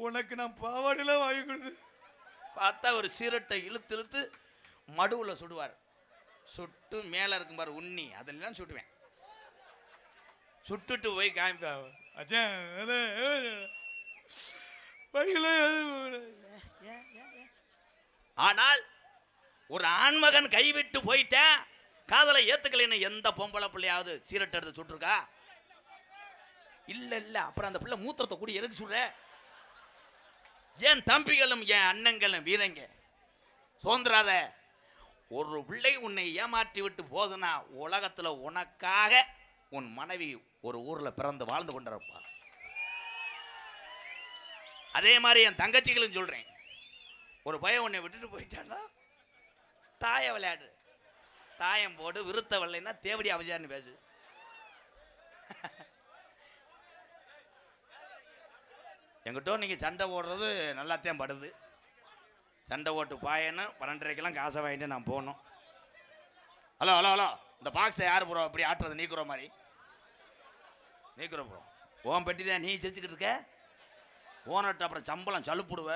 உனக்கு நான் பாவாடையெல்லாம் வாங்கி கொடுத்து பார்த்தா ஒரு சீரட்டை இழுத்து இழுத்து மடுவில் சுடுவார். சுட்டு மேலே இருக்கும் பாரு உண்ணி, அதெல்லாம் சுட்டுவேன். சுட்டுட்டு போய் காமிப்பா. ஆனால் ஒரு ஆண்மகன் கைவிட்டு போயிட்டேன், காதலை ஏத்துக்கலைன்னு எந்த பொம்பளை பிள்ளையாவது சீரட்டை எடுத்து சுட்டுருக்கா? இல்ல இல்ல. அப்புறம் அந்த பிள்ளை மூத்திரத்தை கூடி எதுக்கு சுடுற? என் தம்பிகளும் என் அண்ணங்களும் வீரங்க சோந்தராத. ஒரு பிள்ளை உன்னை ஏமாற்றி விட்டு போதுனா உலகத்துல உனக்காக உன் மனைவி ஒரு ஊர்ல பிறந்து வாழ்ந்து கொண்டிருப்பா. அதே மாதிரி என் தங்கச்சிகளும் சொல்றேன், ஒரு பையன் உன்னை விட்டுட்டு போயிட்டான்னா தாய விளையாடு, தாயம் போடு, விருத்த வரலைன்னா தேவடி அவஜான்னு பேசு. எங்கிட்ட நீங்க சண்டை போடுறது நல்லாத்தான் படுது. சண்டை ஓட்டு பாயணும் 12:30 காசை வாங்கிட்டு நான் போகணும். ஹலோ ஹலோ ஹலோ, இந்த பாக்ஸை யார் ப்ரோ அப்படி ஆட்டுறது? நீக்குற மாதிரி நீக்குற ப்ரோ. ஓன் பெட்டி தான் நீ சிரிச்சுக்கிட்டு இருக்க. ஓனர்கிட்ட அப்புறம் சம்பளம் சலுப்புடுவ.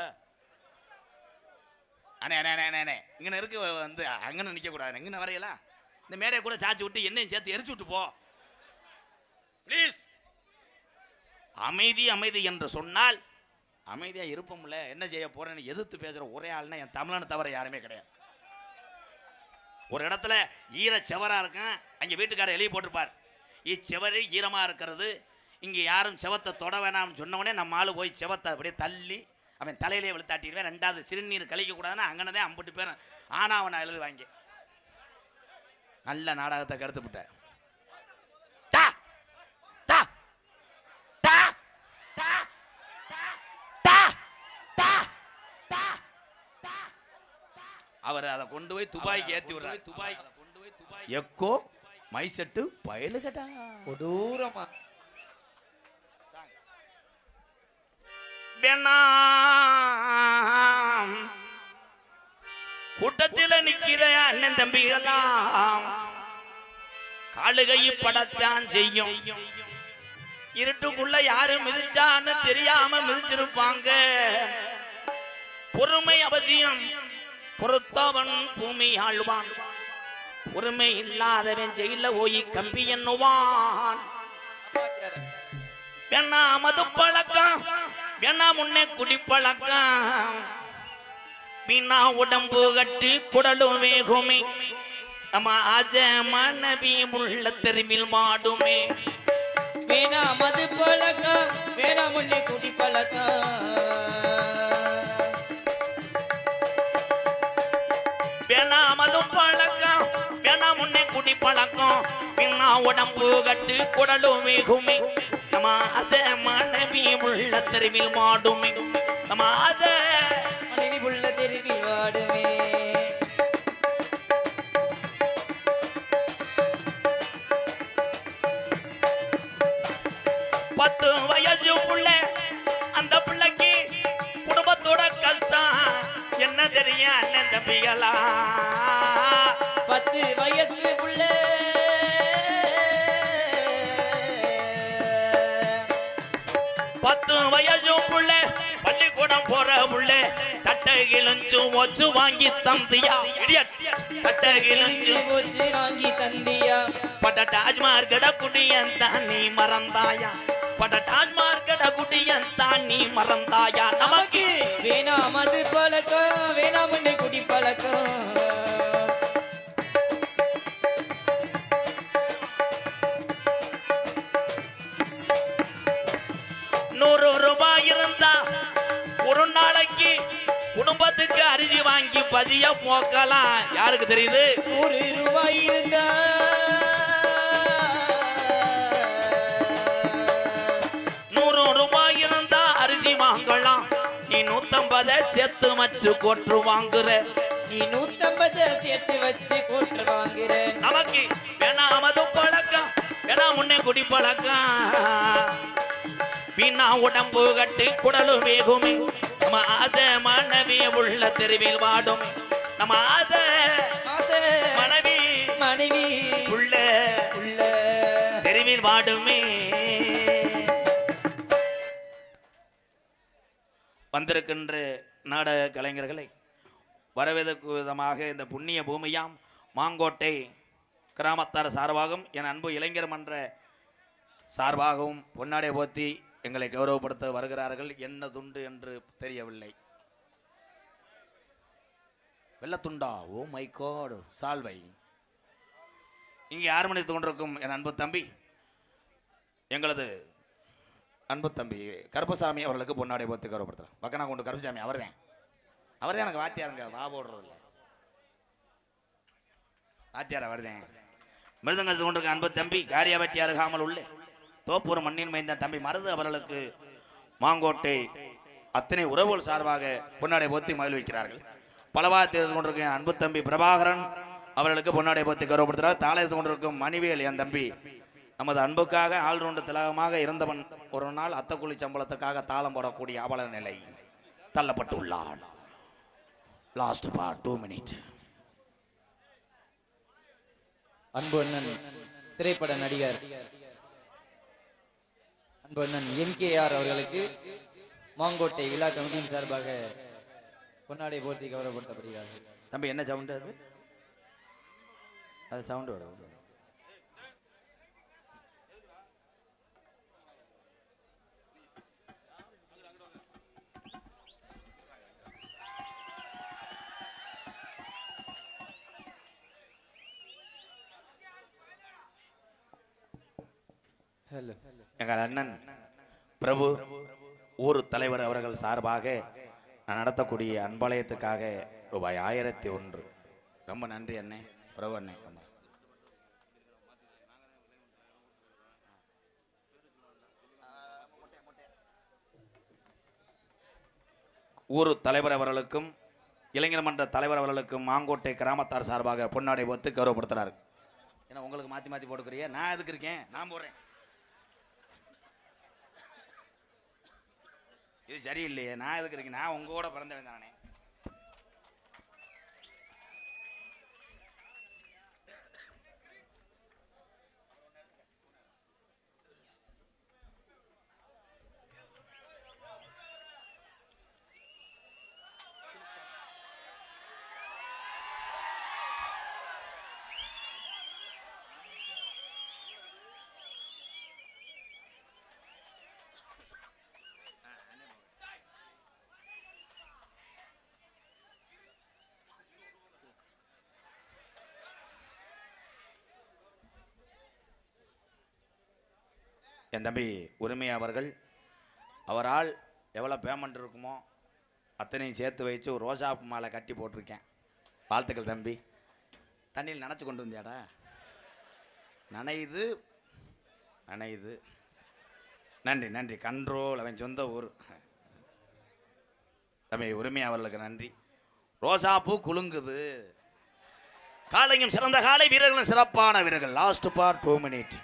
அண்ணே அண்ணே அண்ணே அண்ணே இங்கே இருக்கு வந்து அங்கே நிற்கக்கூடாது. இங்கே வரையலாம் இந்த மேடையை கூட சாச்சி விட்டு என்னையும் சேர்த்து எரிச்சு விட்டு போ ப்ளீஸ். அமைதி அமைதி என்று சொன்னால் அமைதியாக இருப்போம்ல. என்ன செய்ய போறேன்னு எதிர்த்து பேசுகிற ஒரே ஆள்னா என் தமிழனை தவிர யாருமே கிடையாது. ஒரு இடத்துல ஈர செவரா இருக்கும், அங்கே வீட்டுக்காரர் எழுதி போட்டிருப்பார், இச்செவரு ஈரமாக இருக்கிறது, இங்கே யாரும் செவத்தை தொட வேணாம்னு சொன்னவொடனே நம்ம ஆளு போய் செவத்தை அப்படியே தள்ளி அவன் தலையிலே வெளுத்தாட்டிடுவேன். 2வது சிறுநீர் கழிக்கக்கூடாதுன்னா அங்கனதான் 50 பேர் ஆனாவன் நான் எழுதுவாங்க. நல்ல நாடகத்தை கருத்து விட்டேன். அவர் அதை கொண்டு போய் துபாய்க்கு ஏற்றி விடுறாரு. துபாய் எக்கோ மைசெட்டு பயலுகட்டா கொடூரமா கூட்டத்தில் நிக்கிற அண்ணன் தம்பிகளாம் காலுகை படத்தான் செய்யும். இருட்டுக்குள்ள யாரும் மிதிச்சான்னு தெரியாம மிதிச்சிருப்பாங்க. பொறுமை அவசியம், பொறுத்தவன் பூமி ஆழ்வான், பொறுமை இல்லாதவன் ஜெயில ஓய் கம்பி எண்ணுவான். வேணா மது பழக்கம், வேணா முன்னே குடிப்பழக்கம், வீணா உடம்பு கட்டி குடலும் வேகுமே, நம்ம ஆசை மனைவி உள்ள தெருவில் மாடுமே. வேணா மது பழக்கம், வேணா முன்னே குடிப்பழக்கம், வேணா மது பழக்கம், வேணா முன்னே குடிப்பழக்கம், வீணா உடம்பு கட்டி குடலும் வேகுமே, நம்ம ஆசை மனைவி உள்ள தெருவில் மாடுமே. நம்ம ஆசை மனைவி உள்ள தெருவில் வாடுமே. தம்பிகளா 10 வயசு புள்ள 10 வயசும் புள்ள பள்ளிக்கூடம் போற புள்ள சட்டை கிழிஞ்சு ஒச்சு வாங்கி தந்தியா இடியட் சட்டை கிழிஞ்சு போச்சு வாங்கி தந்தியா பட்ட டாஜ்மார்க்கட குடியன் தான் நீ மறந்தாயா பட்ட டாஜ்மார்க்கட குடியன் தான் நீ மறந்தாயா நமக்கு வேணாம் அது பழக்கம் வேணாம் குடி பழக்கம் 100 ரூபாய் இருந்தா ஒரு நாளைக்கு குடும்பத்துக்கு அரிசி வாங்கி பசிய போக்கலாம் யாருக்கு தெரியுது 100 ரூபாய் இருந்தா 100 ரூபாய் இருந்தா அரிசி வாங்கலாம் நீ 150 சேர்த்து வச்சு கொற்று வாங்குற நீ 150 சேர்த்து வச்சு கொற்று வாங்குற நமக்கு வேணாம் அது பழக்கம் வேணாம் முன்னே குடி பழக்கம் வீணா உடம்பு கட்டு குடலு வேகுமே நம்ம ஆசை மனைவி உள்ள தெருவில் வாடும் நம்ம ஆசை மனைவி மனைவி உள்ள உள்ள தெருவில் வாடுமே வந்திருக்கின்ற நாடக கலைஞர்களை வரவேற்கும் விதமாக இந்த புண்ணிய பூமியாம் மாங்கோட்டை கிராமத்தார் சார்பாகவும் என் அன்பு இளைஞர் மன்ற சார்பாகவும் பொன்னாடை போத்தி எங்களை கௌரவப்படுத்த வருகிறார்கள் என்ன துண்டு என்று தெரியவில்லை வெள்ளத்துண்டா ஓ மை காட் சால்வை இங்கே ஆர்மணித்துக் கொண்டிருக்கும் என் அன்பு தம்பி எங்களது அன்பு தம்பி கருப்பசாமி அவர்களுக்கு பொன்னாடை போத்தி கௌரவப்படுத்துறேன் பக்கனா கொண்டு கருப்பசாமி அவர்தான் எனக்கு வாத்தியாருங்க வா போடுறதில்ல வாத்தியார் அவர்தான் மிருதங்கத்து கொண்டிருக்க அன்பு தம்பி காரியாபட்டி அருகாமல் உள்ளே தோப்பூர் மண்ணின் மைந்த தம்பி மருது அவர்களுக்கு மாங்கோட்டை அத்தனை உறவுகள் சார்பாக பொன்னாடை போத்தி மகிழ்விக்கிறார்கள் பலவா தேர்ந்து கொண்டிருக்க அன்பு தம்பி பிரபாகரன் அவர்களுக்கு பொன்னாடை போத்தி கௌரவப்படுத்துகிறார் தாளை கொண்டிருக்கும் மணிவேல் என் தம்பி நமது அன்புக்காக ஆல்ரவுண்டு திலகமாக இருந்தவன் ஒரு நாள் அத்தக்குழி சம்பளத்துக்காக தாளம் போடக்கூடிய அவல நிலை தள்ளப்பட்டுள்ளான் லாஸ்ட் பார்ட் 2 மினிட் அன்பு அண்ணன் திரைப்பட நடிகர் அன்பு அண்ணன் எம்கேஆர் அவர்களுக்கு மாங்கோட்டை விழா கமிட்டியின் சார்பாக பொன்னாடை போட்டி கௌரவப்படுத்தப்படுகிறார்கள் தம்பி என்ன சவுண்டு அது சவுண்டு வரும் எங்கள் அண்ணன் பிரபு ஊர் தலைவர் அவர்கள் சார்பாக நான் நடத்தக்கூடிய அன்பாலயத்துக்காக ரூபாய் 1001 ரொம்ப நன்றி அண்ணே பிரபு அண்ணே ஊர் தலைவர் அவர்களுக்கும் இளைஞர் மன்ற தலைவர் அவர்களுக்கும் மாங்கோட்டை கிராமத்தார் சார்பாக பொன்னாடை ஒத்து கௌரவப்படுத்துறாரு ஏன்னா உங்களுக்கு மாற்றி மாற்றி போட்டுக்கிறிய நான் எதுக்கு இருக்கேன் நான் போடுறேன் இது சரியில்லையே நான் எதுக்கு இருக்கேன் நான் உங்க கூட பிறந்தவன் தானே என் தம்பி உரிமை அவர்கள் அவரால் எவ்வளோ பேமெண்ட் இருக்குமோ அத்தனையும் சேர்த்து வச்சு ஒரு ரோஜாப்பு மாலை கட்டி போட்டிருக்கேன் வாழ்த்துக்கள் தம்பி தண்ணியில் நினச்சி கொண்டு வந்தியாடா நனையுது நனையுது நன்றி நன்றி கண்ட்ரோல் அவன் சொந்த ஊர் தம்பி உரிமை அவர்களுக்கு நன்றி ரோசாப்பூ குலுங்குது காலையும் சிறந்த காலை வீரர்களும் சிறப்பான வீரர்கள் லாஸ்ட் பார்ட் 2 மினிட்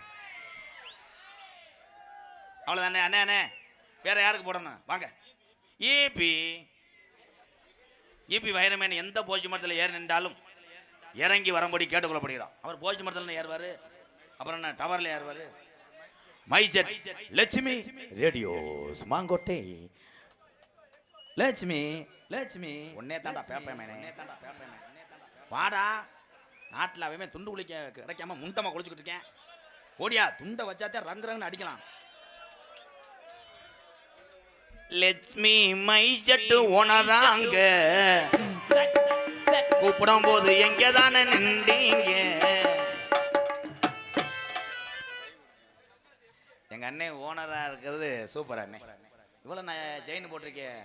அவ்வளோதானே அண்ணே அண்ணே வேற யாருக்கு போடணும் வாங்க ஏபி ஈபி வைரமேன் எந்த போஜி மரத்தில் ஏறி நின்றாலும் இறங்கி வரும்படி கேட்டுக்கொள்ளப்படுகிறார். அவர் போஜி மரத்தில் ஏறுவார், அப்புறம் என்ன டவரில் ஏறுவார். மைசெட் லட்சுமி ரேடியோஸ் மாங்கோட்டை லட்சுமி லட்சுமி உன்னே தாண்டா பேப்பேன் வாடா. நாட்டில் அவமே துண்டு குளிக்க கிடைக்காம முண்டமாக குளிச்சுக்கிட்டு இருக்கேன். ஓடியா, துண்டை வச்சாத்தே ரங்குன்னு அடிக்கலாம். லட்சுமி மைசெட்டு உணராங்க கூப்பிடும் போது எங்க தானே நின்றீங்க. எங்க அண்ணே ஓனரா இருக்கிறது சூப்பர் அண்ணே. இவ்வளவு நான் செயின் போட்டிருக்கேன்.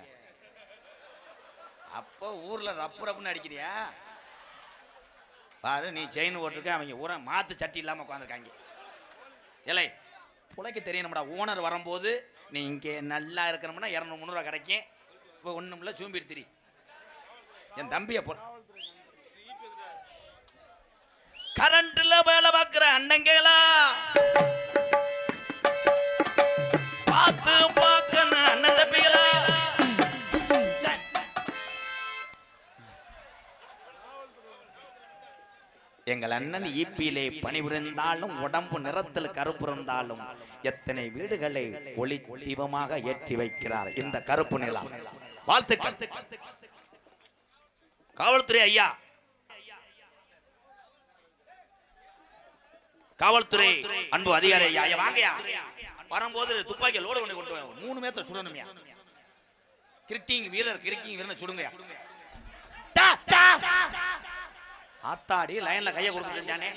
அப்போ ஊர்ல ரப்பு ரப்புன்னு அடிக்கிறியா பாரு. நீ செயின் போட்டிருக்க, அவங்க ஊரை மாத்து சட்டி இல்லாம உட்காந்துருக்காங்க. இல்லை புழைக்க தெரியணும்டா. ஓனர் வரும்போது நீ இங்கே நல்லா இருக்கணும்னா 200-300 கிடைக்கும். இப்போ ஒன்றும் இல்லை, சூம்பிடுத்திரி. என் தம்பியை போ கரண்ட்ல வேலை பார்க்குற அண்ணங்களா பார்த்து பார்க்கணும். அண்ணன் தம்பிகளா எங்கள் அண்ணன் ஈப்பியிலே பணிபுரிந்தாலும் உடம்பு நிறத்தில் கருப்பு இருந்தாலும் எத்தனை வீடுகளை ஒளி தீபமாக ஏற்றி வைக்கிறார் இந்த கருப்பு நிலம். வாழ்த்துக்கள் காவல்துறை ஐயா. காவல்துறை அன்பு அதிகாரி ஐயா வாங்கயா. வரும்போது துப்பாக்கி லோடு கொண்டு கொண்டு 3 மேத்த சுடணும்யா. கிரிக்கிங் வீரர் சுடுங்கயா. ஆத்தாடி லைன்ல கையை கொடுத்துட்டானே.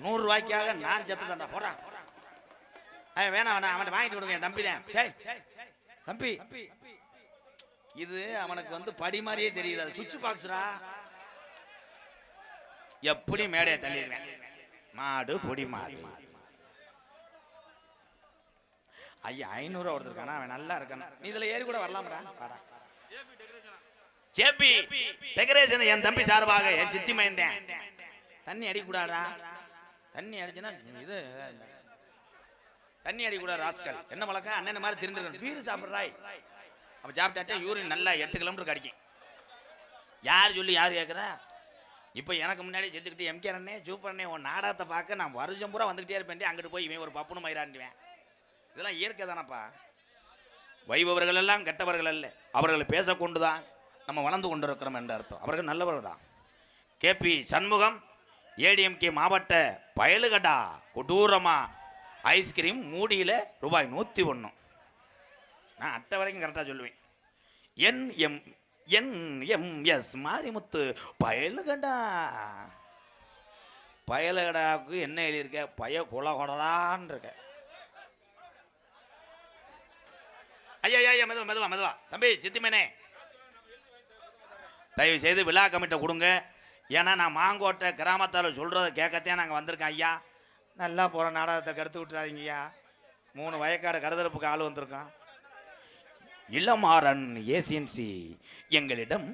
100 ரூபாய்க்காக நான் செத்து தந்தா போடா. வேணாம் வேணாம், அவன் வாங்கிட்டு கொடுங்க. தம்பி தான் தம்பி. இது அவனுக்கு வந்து படி மாதிரியே தெரியுது. அது சுவிட்ச் பாக்ஸ்ரா. எப்படி மேடையை தள்ளிடுவேன். மாடு பொடி மாடு. ஐயா 500 ஒருத்தருக்கானா, அவன் நல்லா இருக்கானா. நீ இதுல ஏறி கூட வரலாம்டா. ஜேபி டெக்கரேஷன் என் தம்பி சார்பாக என் சித்தி மைந்தேன். தண்ணி அடிக்கூடாடா. தண்ணி அடிச்சுன்னா இது தண்ணி அடிக்கூடாது ராஸ்கல். என்ன வழக்கம் அண்ணன் மாதிரி தெரிஞ்சிருக்கணும். பீர் சாப்பிட்றாய். அப்போ சாப்பிட்டாச்சா யூரின் நல்லா 8 கிலோமீட்டர் அடிக்கும். யார் சொல்லி யார் கேட்குறா. இப்போ எனக்கு முன்னாடி செஞ்சுக்கிட்டு எம்கே அண்ணே சூப்பர் அண்ணே உன் நாடகத்தை பார்க்க நான் வருஷம் பூரா வந்துக்கிட்டே இருப்பேன். அங்கிட்டு போய் இவன் ஒரு பப்புனு மயிராண்டுவேன். இதெல்லாம் இயற்கை தானப்பா. வைபவர்கள் எல்லாம் கெட்டவர்கள் அல்ல, அவர்களை பேசக்கொண்டுதான் நம்ம வளர்ந்து கொண்டிருக்கிறோம் என்ற அர்த்தம். அவர்கள் நல்லவர்கள் தான். கேபி சண்முகம் ஏடிஎம்கே மாவட்ட பயலுகடா கொடூரமா ஐஸ்கிரீம் மூடியில் ரூபாய் 101. நான் அட்டை வரைக்கும் கரெக்டாக சொல்லுவேன். NMS மாரிமுத்து பயலுகடா. பயலுகடாவுக்கு என்ன எழுதியிருக்க? பய கொலகொடலான் இருக்க. ஐயா மெதுவா தம்பி சித்திமேனே தயவு செய்து விழா கமிட்ட கொடுங்க. ஏன்னா நான் மாங்கோட்டை கிராமத்தால் சொல்கிறத கேட்கத்தான் நாங்கள் வந்திருக்கோம். ஐயா நல்லா போகிற நாடகத்தை கருத்து விட்டுறாதீங்கய்யா. 3 வயக்காடு கருதரப்புக்கு ஆள் வந்திருக்கான். இளமாறன் ஏசியன்சி எங்களிடம்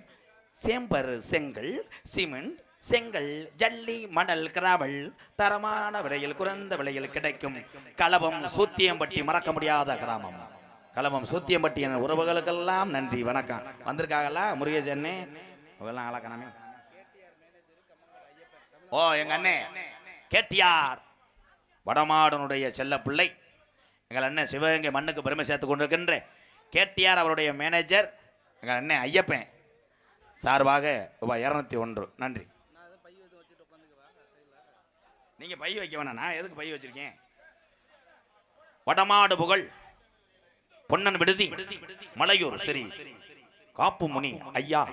சேம்பர் செங்கல் சிமெண்ட் செங்கல் ஜல்லி மணல் கிராவல் தரமான விலையில் குறைந்த விலையில் கிடைக்கும். களபம் சூத்தியம்பட்டி மறக்க முடியாத கிராமம். களபம் சூத்தியம்பட்டி என உறவுகளுக்கெல்லாம் நன்றி வணக்கம். வந்திருக்காங்களா முருகேசன்னே அவெல்லாம் ஆளக்கணமே. ஓ எங்க அண்ணே கேட்டியார் வடமாடனுடைய செல்ல பிள்ளை எங்கள் அண்ணன் சிவகங்கை மண்ணுக்கு பெருமை சேர்த்து கொண்டிருக்கின்ற கேட்டியார் அவருடைய மேனேஜர் எங்கள் அண்ணன் ஐயப்பன் சார்பாக ரூபாய் 201. நன்றி. நீங்க பை வைக்க வேணாம். நான் எதுக்கு பை வச்சிருக்கேன்? வடமாடு புகழ் பொன்னன் விடுதி மலையூர் ஸ்ரீ காப்பு முனி ஐயா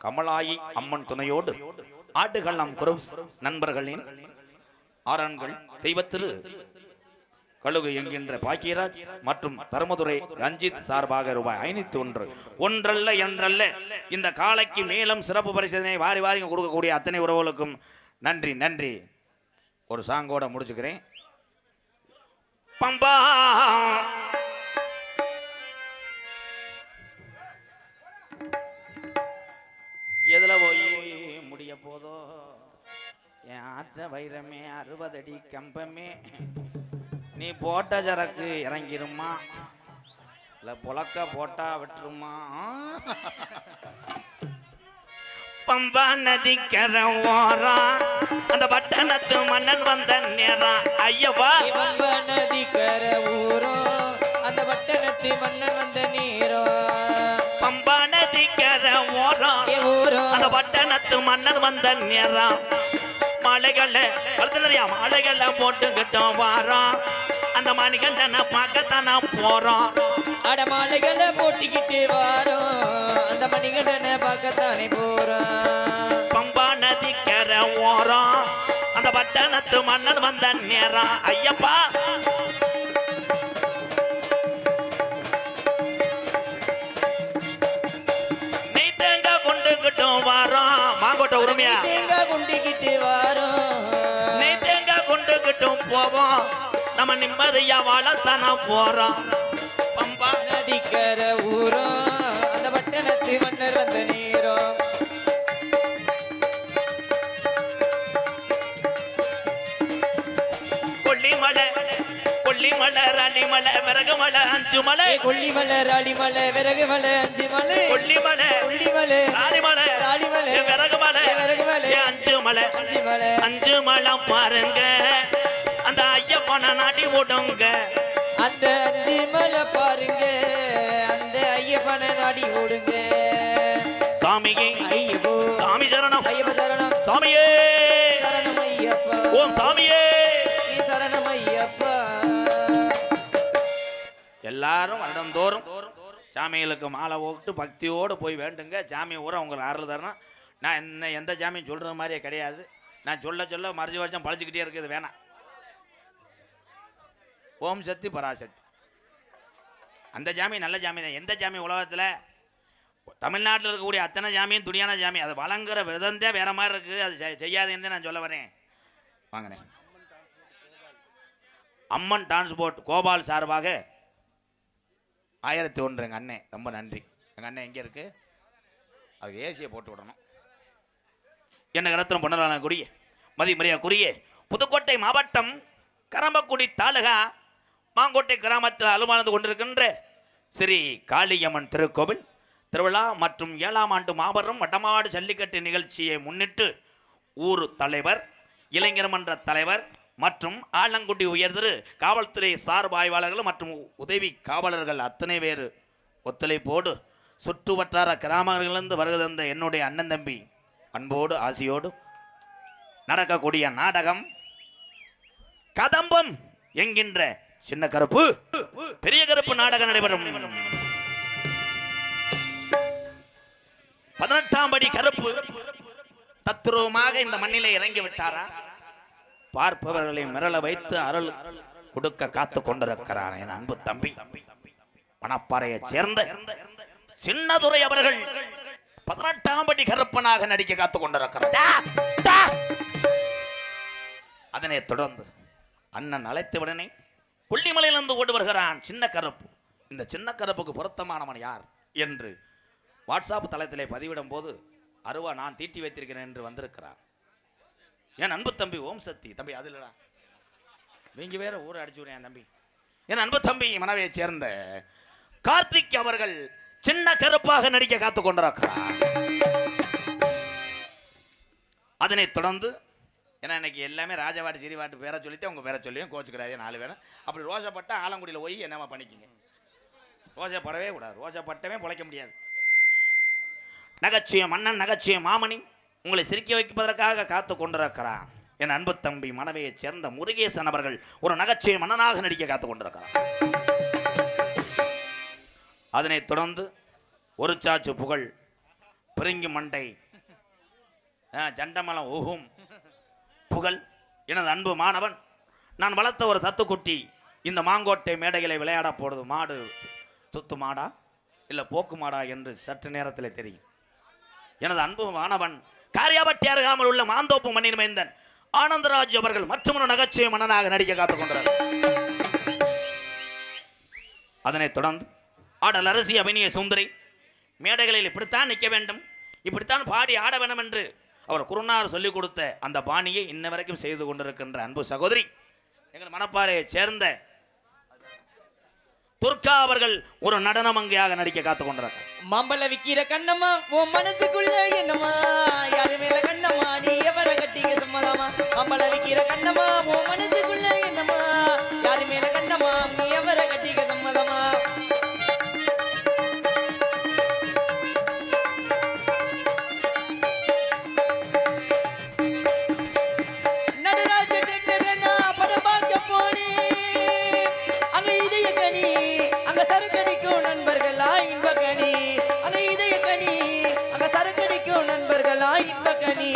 கமலாயி அம்மன் துணையோடு ஆடுகளம் குரூப்ஸ் நண்பர்களின் ஆரன்கள் தெய்வத்திரு கழுகு என்கின்ற பாக்கியராஜ் மற்றும் தர்மதுரை ரஞ்சித் சார்பாக ரூபாய் 501. ஒன்றல்ல என்றல்ல இந்த காலைக்கு மேலும் சிறப்பு பரிசோதனை வாரி வாரி கொடுக்கக்கூடிய அத்தனை உறவுகளுக்கும் நன்றி நன்றி. ஒரு சாங்கோட முடிச்சுக்கிறேன். பம்பா எதுல போய் முடிய போதோ என் ஆற்ற வைரமே 60 அடி கம்பமே. நீ போட்ட சரக்கு இறங்கிருமா இல்லை புழக்க போட்டா விட்டுருமா? பம்பா நதிக்கர ஓரம் அந்த பட்டணத்து மன்னன் வந்த நேரம் ஐயப்பா பம்ப நதிக்கர ஊரும் அந்த பட்டணத்து மன்னன் வந்த நேரம் பம்பா நதிக்கர ஓரம் ஊரும் அந்த பட்டணத்து மன்னன் வந்த நேரம் மாலைகளை கழுத்து நிறையா மாலைகளை போட்டுக்கிட்டோம் வாரம் அந்த மணிகண்டனை பார்க்கத்தானா போறோம் அட மாலைகளை போட்டிக்கிட்டு வாரோம் அந்த மணிகண்டனை பார்க்கத்தானே போறோம் பம்பா நதிக்கர ஓரம் அந்த பட்டணத்து மன்னன் வந்த நேரம் ஐயப்பா நெய் தேங்காய் கொண்டுகிட்டோம் வாரம் மாங்கோட்டை உரிமையா தேங்காய் குண்டிக்கிட்டு வாரோம் நெய் தேங்காய் கொண்டுகிட்டும் போவோம் நம்ம நிம்மதியா வாழத்தானா போறோம் பம்பா நதிக்கர ஊரும் அந்த பட்டணத்து மன்னர் வந்த நேரம் கொல்லிமலை கொல்லிமலை ரலிமலை விறகுமலை அஞ்சுமலை கொல்லிமலை ராளிமலை விறகுமலை அஞ்சுமலை கொல்லிமலை கொல்லிமலை ராலிமலை ராளிமலை விறகுமலை விறகுமலை அஞ்சுமலை அஞ்சுமலை அஞ்சுமலை பாருங்க அந்த ஐயப்பனை நாட்டி விடுங்க அந்த அஞ்சுமலை பாருங்க அந்த ஐயப்பனை நாடி ஓடுங்க சாமியே ஐயப்போ சாமி சரணம் ஐயப்ப சரணம் சாமியே சரணம் ஐயப்பா ஓம் சாமியே சரணம் ஐயப்பா எல்லாரும் வருடந்தோறும் சாமிகளுக்கு மாலை போட்டு பக்தியோடு போய் வேண்டுங்க சாமி ஊரை உங்களுக்கு அருள் தரணும் நான் என்ன எந்த சாமியும் சொல்கிற மாதிரியே கிடையாது நான் சொல்ல சொல்ல மறுச்சு வருஷம் பழிச்சுக்கிட்டே இருக்குது வேணாம் ஓம் சக்தி பராசக்தி அந்த சாமி நல்ல சாமி தான் எந்த சாமி உலகத்தில் தமிழ்நாட்டில் இருக்கக்கூடிய அத்தனை சாமியும் துணியான சாமி அது வழங்குற விதந்தே வேற மாதிரி இருக்குது அது செய்யாதுன்னு நான் சொல்ல வரேன் வாங்கினேன் அம்மன் டிரான்ஸ்போர்ட் கோபால் சார்பாக 1001 எங்கள் அண்ணன் ரொம்ப நன்றி எங்கள் அண்ணன் எங்கே இருக்கு அது ஏசியை போட்டு விடணும் என்ன ரத்னம் பண்ணலாக்குரிய மதிமரியாக்குரிய புதுக்கோட்டை மாவட்டம் கரம்பக்குடி தாலுகா மாங்கோட்டை கிராமத்தில் அலுவலந்து கொண்டிருக்கின்ற ஸ்ரீ காளியம்மன் திருக்கோவில் திருவிழா மற்றும் 7ஆம் ஆண்டு மாபெரும் வடமாடு ஜல்லிக்கட்டு நிகழ்ச்சியை முன்னிட்டு ஊர் தலைவர் இளைஞர் மன்ற தலைவர் மற்றும் ஆலங்குடி உயர்திரு காவல்துறை சார்பு ஆய்வாளர்கள் மற்றும் உதவி காவலர்கள் அத்தனை பேர் ஒத்துழைப்போடு சுற்று வட்டார கிராமங்களிலிருந்து வருகை தந்த என்னுடைய அண்ணன் தம்பி அன்போடு ஆசியோடு நடக்கக்கூடிய நாடகம் கதம்பம் என்கின்ற சின்ன கருப்பு பெரிய கருப்பு நாடகம் நடைபெறும் 18ஆம் படி கருப்பு தத்ரூபமாக இந்த மண்ணிலே இறங்கி விட்டாரா பார்ப்பவர்களை மிரள வைத்து அருள் கொடுக்க காத்து கொண்டிருக்கிறார் என் அன்பு தம்பி மணப்பாறையை சேர்ந்த சின்னதுரை அவர்கள் 18ஆம் படி கருப்பனாக நடிக்க காத்து கொண்டிருக்கிறார். அதனைத் தொடர்ந்து அண்ணன் அழைத்தவுடனே கொல்லிமலையிலிருந்து ஓடி வருகிறான் சின்ன கருப்பு. இந்த சின்ன கருப்புக்கு பொருத்தமானவன் யார் என்று வாட்ஸ்அப் தளத்திலே பதிவிடும் போது அருவா நான் தீட்டி வைத்திருக்கிறேன் என்று வந்திருக்கிறான் என் அன்பு தம்பி ஓம் சக்தி தம்பி அதுலடா நீங்க வேற ஊரை அடிச்சு விடுறேன் தம்பி. என் அன்பு தம்பி மனைவியை சேர்ந்த கார்த்திக் அவர்கள் சின்ன கருப்பாக நடிக்க காத்து கொண்டிருக்கிறார். அதனைத் தொடர்ந்து ஏன்னா இன்னைக்கு எல்லாமே ராஜவாட்டி சிறிவாட்டு பேரை சொல்லிட்டு அவங்க பேரை சொல்லியும் கோச்சுக்கிறாரு 4 பேரை. அப்படி ரோசப்பட்ட ஆலங்குடியில் போய் என்னமா பண்ணிக்கிங்க. ரோசப்படவே கூடாது, ரோசப்பட்டவே பிழைக்க முடியாது. நகைச்சுவை மன்னன் நகைச்சுவை மாமணி உங்களை சிரிக்க வைப்பதற்காக காத்து கொண்டிருக்கிறார். என் அன்பு தம்பி மனைவியை சேர்ந்த முருகேசன் அவர்கள் ஒரு நகைச்சுவை மன்னனாக நடிக்க காத்து கொண்டிருக்கிறார். அதனைத் தொடர்ந்து ஒரு சாச்சு புகழ் பிரிங்கி மண்டை ஜண்டமலம் ஊகும் புகழ் எனது அன்பு மாணவன் நான் வளர்த்த ஒரு தத்துக்குட்டி இந்த மாங்கோட்டை மேடைகளை விளையாட போடுது. மாடு சுத்து மாடா இல்லை போக்கு மாடா என்று சற்று நேரத்தில் தெரியும். எனது அன்பு மாணவன் காரியாபட்டி அருகாமல் உள்ள மாந்தோப்பு மண்ணின் மைந்தன் ஆனந்தராஜ் அவர்கள் மற்றொரு நகைச்சுவை மன்னனாக நடிக்க காத்துக் கொண்டார். அதனைத் தொடர்ந்து ஆடல் அரசி அபிநய சுந்தரி மேடைகளில் இப்படித்தான் நிற்க வேண்டும், இப்படித்தான் பாடி ஆட வேண்டும் என்று அவர் குருநாதர் சொல்லிக் கொடுத்த அந்த பாணியை இன்ன வரைக்கும் செய்து கொண்டிருக்கின்ற அன்பு சகோதரி எங்கள் மணப்பாறையை சேர்ந்த துர்கா அவர்கள் ஒரு நடன மங்கையாக நடிக்க காத்துக் கொண்டிருக்கிறார். மாம்பழ விக்கிற கண்ணம்மா உன் மனசுக்குள்ள என்னம்மா யாரு மேல கண்ணம்மா நீ எவர கட்டிக்க சம்மதமா மாம்பழ விக்கிற கண்ணம்மா உன் மனசுக்குள்ள என்னம்மா யாரு மேல கண்ணம்மா நீ எவர கட்டிக்க சம்மதமா நடராஜ டெண்டரனா படம் பார்க்க போனேன் அங்க இதய கனி அங்க சரக்கடிக்கும் நண்பர்களா இன்ப கனி அங்க இதய கனி அங்க சரக்கடிக்கும் நண்பர்களா இன்ப கனி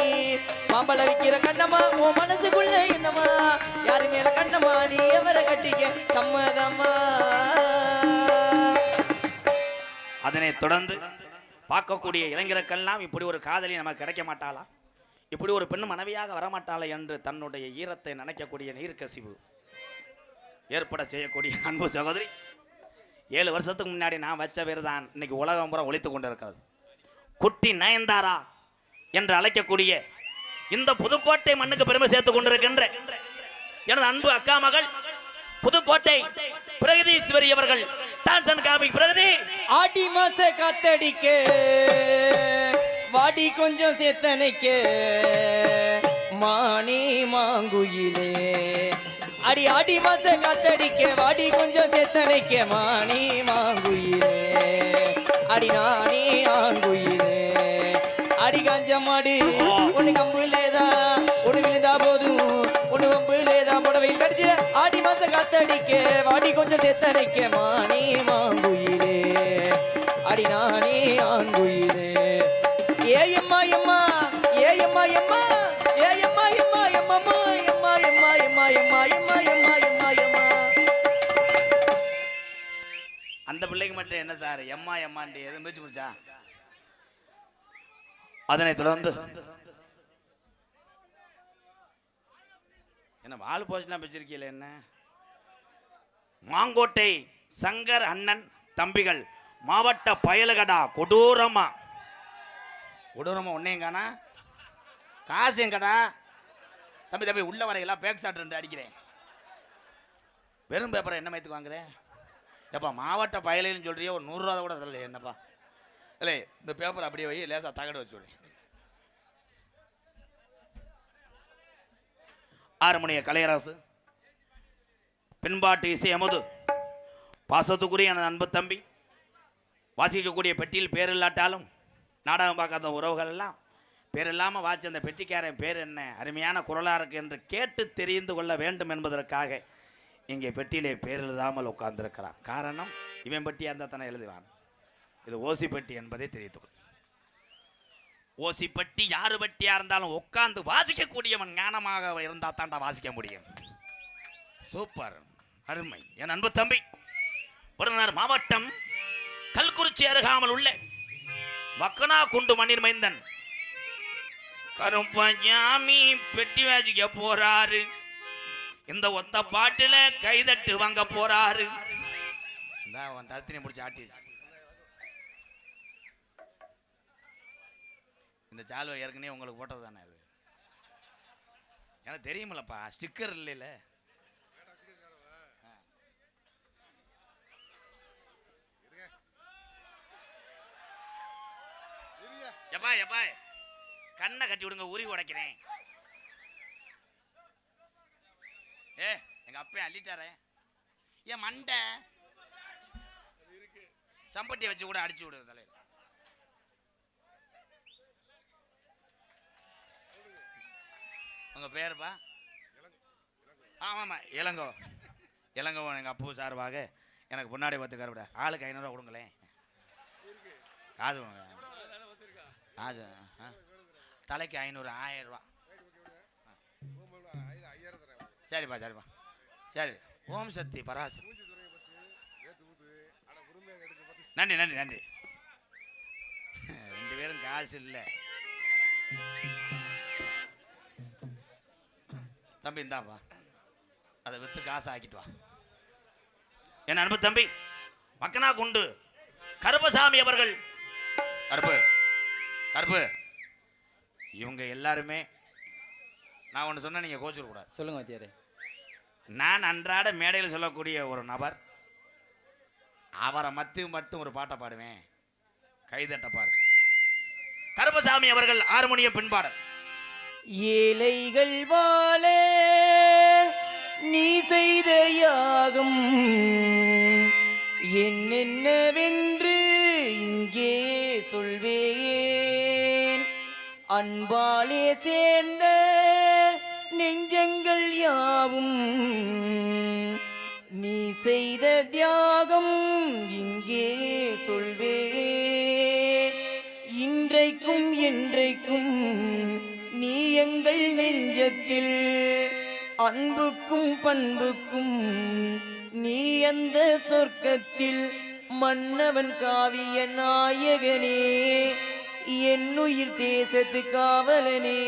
மாம்பழ விக்கிற கண்ணம்மா உன் மனசுக்குள்ள என்னம்மா யாரு மேல கண்ணம்மா நீ எவர கட்டிக்க சம்மதமா அதனை தொடர்ந்து பார்க்கக்கூடிய இளைஞருக்கெல்லாம் இப்படி ஒரு காதலி நமக்கு கிடைக்க மாட்டாளா, இப்படி ஒரு பெண் மனைவியாக வரமாட்டாளா என்று தன்னுடைய ஈரத்தை நினைக்கக்கூடிய நீர்க்கசிவு ஏற்பட செய்யக்கூடிய அன்பு சகோதரி 7 வருஷத்துக்கு முன்னாடி நான் வச்ச பேர் தான் இன்னைக்கு உலகம் பூரா ஒழித்து கொண்டு இருக்கிறது. குட்டி நயன்தாரா என்று அழைக்கக்கூடிய இந்த புதுக்கோட்டை மண்ணுக்கு பெருமை சேர்த்து கொண்டிருக்கின்ற எனது அன்பு அக்கா மகள் புதுக்கோட்டை பிரகதீஸ்வரி அவர்கள் டான்ஸ் அண்ட் காமிக். பிரகதி ஆடி மாச காத்தடிக்க வாடி கொஞ்சம் சேத்தனைக்க மானே மாங்குயிலே அடி ஆடி மாச காத்தடிக்க வாடி கொஞ்சம் சேத்தனைக்க மானே மாங்குயிலே அடி நானே ஆங்குயிலே அடி காஞ்ச மாடு ஒண்ணு கம்புலேதா ஒண்ணு விழுந்தா போதும் ஒண்ணு வம்புலேதா புடவை கடிச்சிட ஆடி மாச காத்தடிக்க வாடி கொஞ்சம் சேத்தனைக்க மானே மாங்குயிலே அடி நானே ஆங்குயிலே ஏயம்மா எம்மா ஏயம்மா எம்மா ஏயம்மா எம்மா எம்மம்மா எம்மா எம்மா எம்மா எம்மா எம்மா எம்மா எம்மா எம்மா அந்த பிள்ளைக்கு மட்டும் என்ன சார் எம்மா எம்மாண்டி எதுவும் பேச்சு முடிச்சா? அதனை தொடர்ந்து என்ன வால் போச்சுலாம் வச்சிருக்கீங்களே என்ன மாங்கோட்டை சங்கர் அண்ணன் தம்பிகள் மாவட்ட பயலுகடா கொடூரமா ஒன்னையும் காணா காசு எங்கடா தம்பி தம்பி உள்ள வரையெல்லாம் பேக் ஷாட் 2 அடிக்கிறேன். வெறும் பேப்பரை என்ன மயத்துக்கு வாங்குறேன் எப்பா மாவட்ட பயலுன்னு சொல்றியே ஒரு 100 ரூபா கூட தரல என்னப்பா இல்லை இந்த பேப்பர் அப்படியே வை லேசா தகடு வச்சு விடு. ஆறுமணிய கலையரசு பின்பாட்டு இசை அமுது பாசத்துக்குரிய எனது அன்பு தம்பி வாசிக்கக்கூடிய பெட்டியில் பேர் இல்லாட்டாலும் நாடகம் பார்க்காத உறவுகள் எல்லாம் பேர் இல்லாமல் வாசி அந்த பெட்டிக்காரன் பேர் என்ன அருமையான குரலாக இருக்கு என்று கேட்டு தெரிந்து கொள்ள வேண்டும் என்பதற்காக இங்கே பெட்டியிலே பேர் எழுதாமல் உட்கார்ந்திருக்கிறான். காரணம் இவன் பெட்டி அந்த தானே எழுதுவான். இது ஓசி பெட்டி என்பதை தெரிவித்துக்கொள். ஓசி பெட்டி யாரு பெட்டியா இருந்தாலும் உட்கார்ந்து வாசிக்கக்கூடியவன் ஞானமாக இருந்தா தாண்டா வாசிக்க முடியும். சூப்பர் அருமை. என் அன்பு தம்பி விருதுநகர் மாவட்டம் கல்குறிச்சி அருகாமல் உள்ள வக்கனா குண்டு மண்ணிர் மைந்தன் கருப்பஞ்சாமி பெட்டி வாசிக்க போறாரு. இந்த ஒத்த பாட்டுல கைதட்டு வாங்க போறாரு. தத்தினை முடிச்சு ஆட்டிடுச்சு. இந்த சால்வை ஏற்கனவே உங்களுக்கு போட்டது தானே அது எனக்கு தெரியுமில்லப்பா ஸ்டிக்கர் இல்லைல்ல. எப்பா எப்பா கண்ணை கட்டி விடுங்க உரி உடைக்கிறேன். எங்க அப்பா அள்ளிட்டாரே ஏன் மண்டை சம்பட்டியை வச்சு கூட அடிச்சு விடுது தலையில. உங்க பேருப்பா? ஆமாம்மா இளங்கோ. இளங்கோ எங்கள் அப்பூ சார்பாக எனக்கு முன்னாடி பார்த்து கருவிட ஆளுக்கு 500 ரூபா கொடுங்களேன். காசு காசு தலைக்கு 500 1000 ரூபா. சரிப்பா சரிப்பா சரி. ஓம் சக்தி பராசக்தி. நன்றி நன்றி நன்றி. 2 பேரும் காசு இல்லை தம்பி. இந்தாப்பா அதை விற்று காசு ஆக்கிட்டு வா. என் அன்பு தம்பி மக்கனா குண்டு கருப்பசாமி அவர்கள். கருப்பு கருப்பு இவங்க எல்லாருமே நான் ஒன்று சொன்ன நீங்கள் கோச்சிடக்கூடாது. சொல்லுங்க வாத்தியாரே. நான் அன்றாட மேடையில் சொல்லக்கூடிய ஒரு நபர். அவரை மட்டும் ஒரு பாட்டை பாடுவேன். கைதட்ட பாரு. கருப்பசாமி அவர்கள் ஹார்மோனிய பின்பாடல். ஏழைகள் வாழ நீ செய்த யாகம் என்னென்னவென்று இங்கே சொல்வேன். அன்பாலே சேர்ந்த நெஞ்சங்கள் யாவும் நீ செய்த தியாகம் இங்கே சொல்வேன். இன்றைக்கும் என்றைக்கும் நீ எங்கள் நெஞ்சத்தில் அன்புக்கும் பண்புக்கும் நீ அந்த சொர்க்கத்தில் மன்னவன் காவிய நாயகனே என்னுயிர் தேசத்து காவலனே.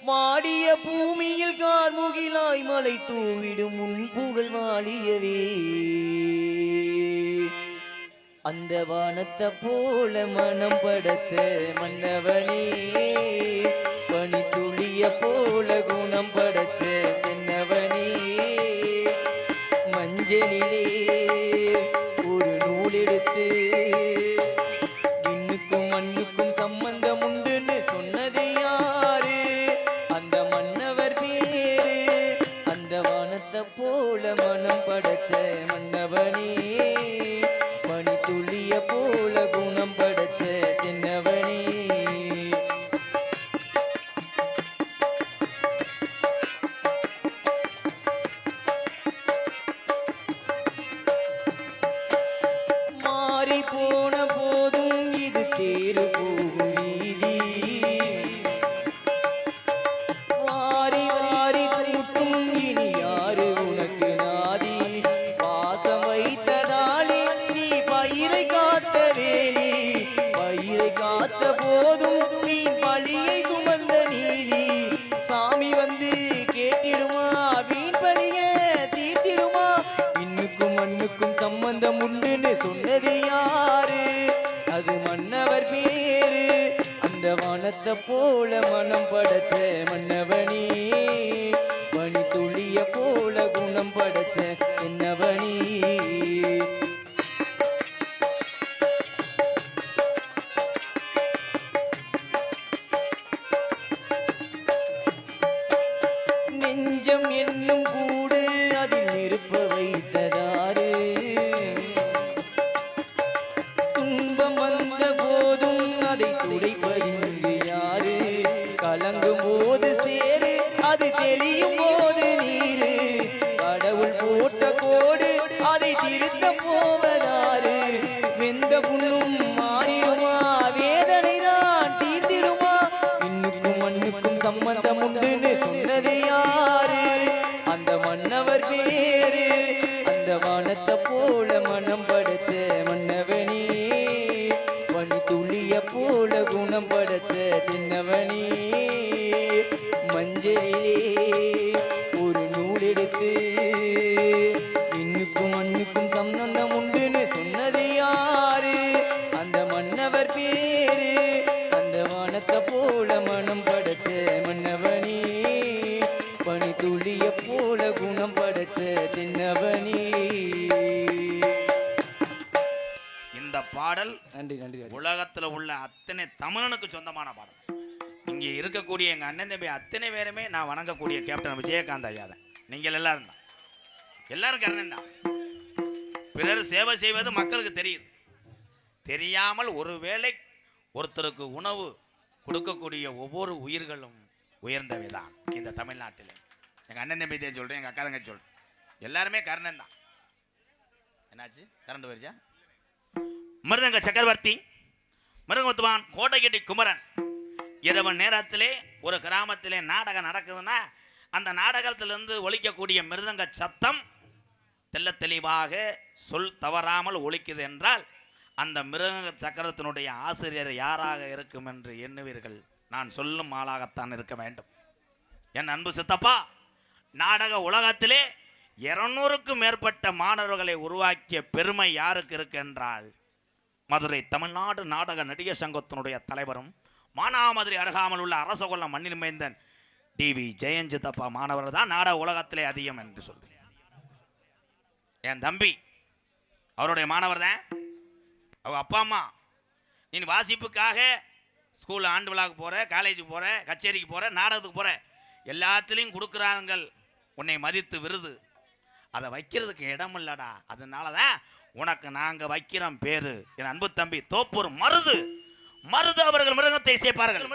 வாடிய பூமியில் கார்முகிலாய் மலை தூவிடும் உன் புகழ் வாழியவே. அந்த வானத்தை போல மனம் படைச்ச மன்னவனே பனி துளிய போல குணம் படைச்ச தென்னவனே. மஞ்சளிலே ஒரு நூல் எடுத்து விண்ணுக்கும் மண்ணுக்கும் சம்பந்தம் உண்டுன்னு சொன்னது யாரு? அந்த மன்னவர் பேரு. அந்த வானத்தை போல மனம் படைச்ச மன்னவனே பனி துளிய போல குணம் படைச்ச தென்னவனே. மாறி போன போதும் இது தேரு போகும் வீதி. வாரி வாரி தூட்டும் இனி யாரு உனக்கு நாதி? பாசம் வைத்ததாலே நீ பயிரை காத்த வேலி. பயிரை காத்த போதும் நீ பழியை சுமந்த நீதி. சாமி வந்து கேட்டிடுமா வீண் பழிய தீர்த்திடுமா? இன்னுக்கும் மண்ணுக்கும் சம்பந்தம் உண்டுன்னு சொன்னது யாரு? அது மன்னவர் பேரு. அந்த வானத்தை போல மனம் படைச்ச மன்னவனே பனி துளிய போல குணம் படைச்ச என்னவனே. நெஞ்சம் என்னும் கூடு அதில் நெருப்ப வைத்ததாரு? துன்பம் வந்த போதும் அதை துடைப்பது யாரு? கலங்கும் போது சேரு அது தெளியும் போது நீரு. கடவுள் போட்ட கோடு அதை திருத்த போவதாரு? வெந்த புண்ணும் மாறிடுமா? வேதனை தான் தீர்த்திடுமா? இன்னுக்கும் மண்ணுக்கும் சம்பந்தம் உண்டுன்னு சொன்னது யாரு? அந்த மன்னவர் பேரு. அந்த வானத்தை போல மனம் படைச்ச மன்னவனே பனி துளிய போல குணம் படைச்ச தின்னவனே. மஞ்சளிலே ஒரு நூல் எடுத்து இன்னுக்கும் மண்ணுக்கும் சம்பந்தம் உண்டுன்னு சொன்னது யாரு? அந்த மன்னவர் பேரு. அந்த வானத்தை போல மனம் படைச்ச மன்னவனே பனி துளிய போல குணம் படைச்ச தின்னவனே. இந்த பாடல் நன்றி நன்றி. உலகத்துல உள்ள அத்தனை தமிழனுக்கு சொந்தமான பாடல். இங்க இருக்கக்கூடிய எங்க அண்ணன் தம்பி அத்தனை பேருமே நான் வணங்கக்கூடிய கேப்டன் விஜயகாந்த் ஐயா தான். நீங்கள் எல்லாரும் தான், எல்லாரும் கர்ணன் தான். பிறர் சேவை செய்வது மக்களுக்கு தெரியுது. தெரியாமல் ஒருவேளை ஒருத்தருக்கு உணவு கொடுக்கக்கூடிய ஒவ்வொரு உயிர்களும் உயர்ந்தவைதான் இந்த தமிழ்நாட்டில். எங்க அண்ணன் தம்பி தான் சொல்றேன், எங்க அக்கா தங்கச்சி சொல்றேன், எல்லாருமே கர்ணன் தான். என்னாச்சு? கரண்ட் வருச்சா? மிருதங்க சக்கரவர்த்தி, மிருகத்துவான், கோட்டைக்கட்டி குமரன். இரவு நேரத்திலே ஒரு கிராமத்திலே நாடகம் நடக்குதுன்னா அந்த நாடகத்திலிருந்து ஒலிக்கக்கூடிய மிருதங்க சத்தம் தெல்ல தெளிவாக சொல் தவறாமல் ஒலிக்குது என்றால் அந்த மிருதங்க சக்கரத்தினுடைய ஆசிரியர் யாராக இருக்கும் என்று எண்ணுவீர்கள்? நான் சொல்லும் ஆளாகத்தான் இருக்க வேண்டும். என் அன்பு சித்தப்பா, நாடக உலகத்திலே 200க்கும் மேற்பட்ட மாணவர்களை உருவாக்கிய பெருமை யாருக்கு இருக்கு என்றால் மதுரை தமிழ்நாடு நாடக நடிகர் சங்கத்தினுடைய தலைவரும் மானாமதுரை அருகாமல் உள்ள அரசகொல்ல மண்ணில் மைந்தன் டிவி ஜெயஞ்சித்தப்பா மாணவர் தான் நாடக உலகத்திலே அதிகம் என்று சொல்றேன். என் தம்பி அவருடைய மாணவர் தான். அவங்க அப்பா அம்மா நீ வாசிப்புக்காக ஸ்கூல் ஆண்டு விழாவுக்கு போகிற, காலேஜுக்கு போகிற, கச்சேரிக்கு போகிற, நாடகத்துக்கு போகிற, எல்லாத்துலேயும் கொடுக்குறாங்கள் உன்னை மதித்து விருது. அதை வைக்கிறதுக்கு இடம் இல்லடா. அதனால தான் உனக்கு நாங்கள் வைக்கிறோம் பேரு. என் அன்பு தம்பி தோப்பூர் மருது. மருது அவர்கள் மிருகத்தை சேர்ப்பார்கள்.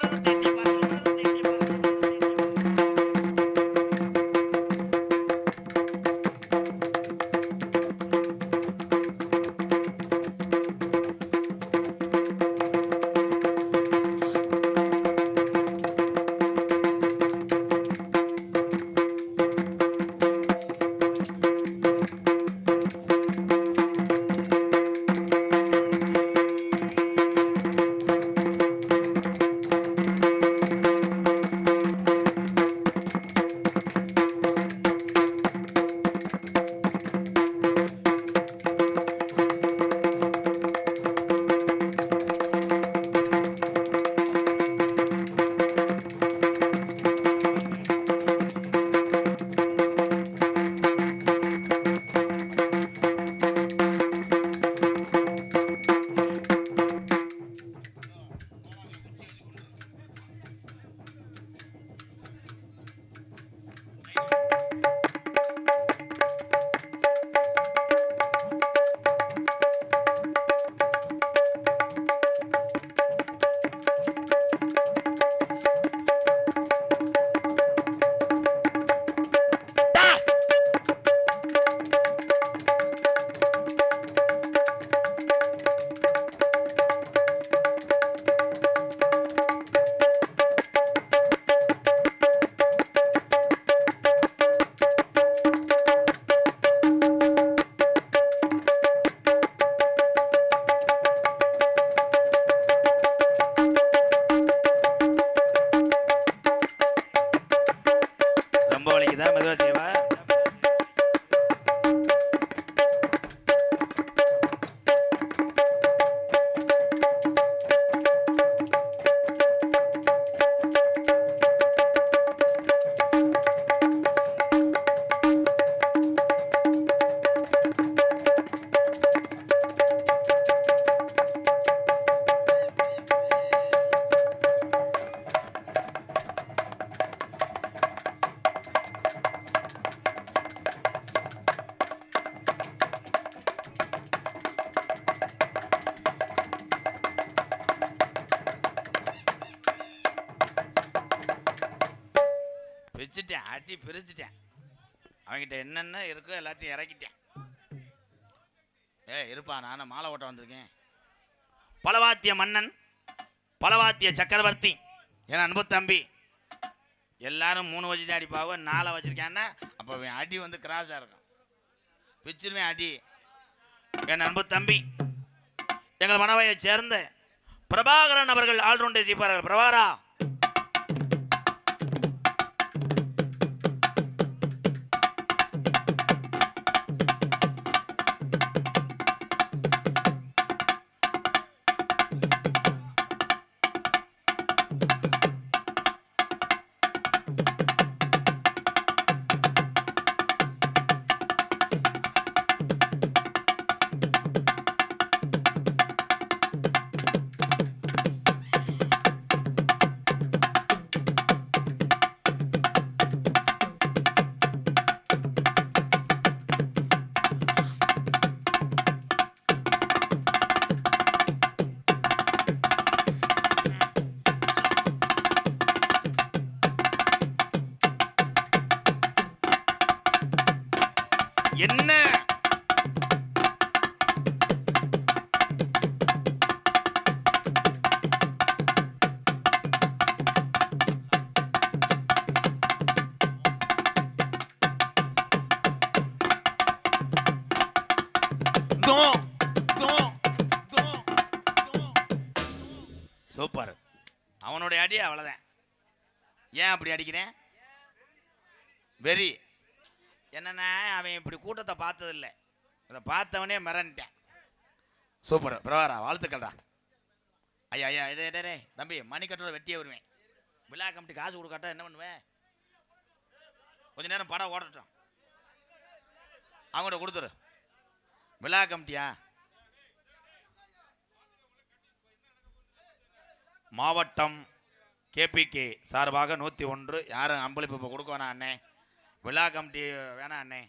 பிரிச்சுட்டேன், அடி பிரிச்சுட்டேன். அவங்கிட்ட என்னென்ன இருக்கோ எல்லாத்தையும் இறக்கிட்டேன். இருப்பா, நானும் மாலை ஓட்ட வந்திருக்கேன். பலவாத்திய மன்னன், பலவாத்திய சக்கரவர்த்தி, என் அன்பு தம்பி. எல்லாரும் 3 வச்சு தான் அடிப்பாவோ, 4 வச்சிருக்கேன்னா அப்போ அடி வந்து கிராஸாக இருக்கும். பிச்சிருவேன் அடி. என் அன்பு தம்பி எங்கள் மனவையை சேர்ந்த பிரபாகரன் அவர்கள் ஆல்ரவுண்டை செய்வார்கள். பிரபாகரா, என்ன சூப்பர். அவனுடைய அடி அவ்வளவுதான். ஏன் அப்படி அடிக்கிறேன்? வெறி என்னன்னா, அவன் இப்படி கூட்டத்தை பார்த்ததில்லை. அதை பார்த்தவனே மிரண்டேன். சூப்பர் பிரபாரா, வாழ்த்துக்கள்டா. ஐயா ஐயா, டே தம்பி, மணிக்கட்டோட வெட்டியே வருவேன். விழா கமிட்டி காசு கொடுக்காட்டா என்ன பண்ணுவேன்? கொஞ்ச நேரம் படம் ஓடட்டும், அவங்கள்ட்ட கொடுத்துரு. விழா கமிட்டியா? மாவட்டம் கேபிகே சார்பாக 101. யாரும் அம்பளிப்பு இப்போ கொடுக்க வேணாம் அண்ணே, விழா கமிட்டி வேணாம் அண்ணே,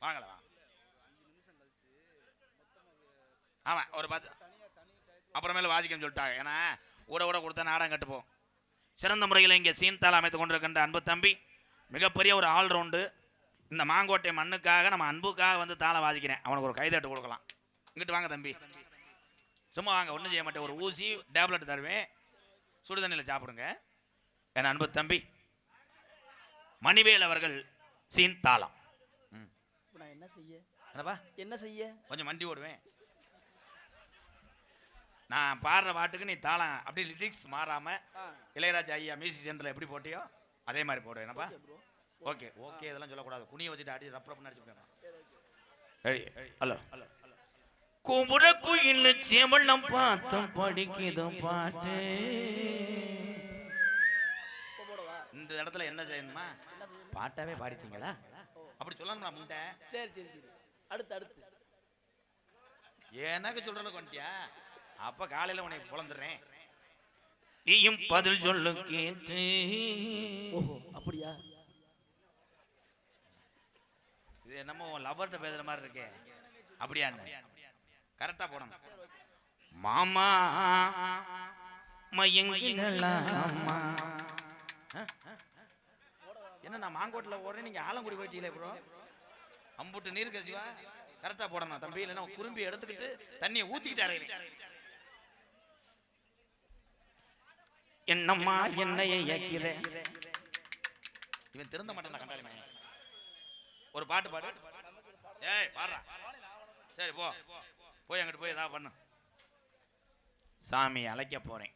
வாங்கலாம் வாங்க. ஆமாம் ஒரு 10 அப்புறமேல வாசிக்கன்னு சொல்லிட்டாங்க. ஏன்னா ஊட கொடுத்தா நாடகம் கட்டுப்போம். சிறந்த முறையில் இங்கே சீன்தால் அமைத்து கொண்டிருக்கின்ற அன்பு தம்பி மிகப்பெரிய ஒரு ஆல்ரவுண்டு. இந்த மாங்கோட்டை மண்ணுக்காக நம்ம அன்புக்காக வந்து தாளம் வாசிக்கிறேன். அவனுக்கு ஒரு கைதட்டு கொடுக்கலாம். இங்கிட்டு வாங்க தம்பி, சும்மா வாங்க, ஒன்றும் செய்ய மாட்டேன். ஒரு ஊசி டேப்லெட் தருவேன், சுடு தண்ணியில் சாப்பிடுங்க. என் அன்பு தம்பி மணிவேல் அவர்கள் சீன் தாளம். என்ன செய்ய என்னப்பா என்ன செய்ய கொஞ்சம் மண்டி ஓடுவேன். நான் பாடுற பாட்டுக்கு நீ தாளம் அப்படி லிரிக்ஸ் மாறாம இளையராஜா ஐயா மியூசிக் சென்டர்ல எப்படி போட்டியோ அதே மாதிரி போடுவேன். என்னப்பா ஓகே ஓகே, இதெல்லாம் சொல்லக்கூடாது. குனிய வச்சுட்டு அடி ரப்பரப்பு நடிச்சுக்கோங்க. ஹலோ ஹலோ குமுற குயில் செவளம் பார்த்தும் படிக்குது பாட்டு. இந்த இடத்துல என்ன செய்யணுமா, பாட்டாவே பாடிட்டீங்களா அப்படி சொல்லணும்னா முண்டை. சரி சரி சரி, அடுத்து அடுத்து எனக்கு சொல்றதுக்கு வந்துட்டியா? அப்ப காலையில உனக்கு புலந்துடுறேன். நீயும் பதில் சொல்லு கேட்டு. ஓஹோ அப்படியா? இது என்னமோ லவர்கிட்ட பேசுற மாதிரி இருக்கே. அப்படியா? கரெக்டா போடணும். மாமா மயங்கினலாமா. என்ன நான் மாங்கோட்டில் ஓடுறேன், நீங்க ஆலங்குடி போயிட்டீங்களே ப்ரோ. அம்புட்டு நீர் கசிவா கரெக்டா போடணும் தம்பி, இல்லைன்னா குறும்பி எடுத்துக்கிட்டு தண்ணியை ஊத்திக்கிட்டாரு. என்னம்மா என்னையை ஏக்கிற, இவன் திருந்த மாட்டேன். கண்டாளி மகன் ஒரு பாட்டு பாடு. ஏய் பாடுறா. சரி போ போய் அங்கிட்டு போய் ஏதாவது பண்ணு. சாமி அழைக்க போறேன்.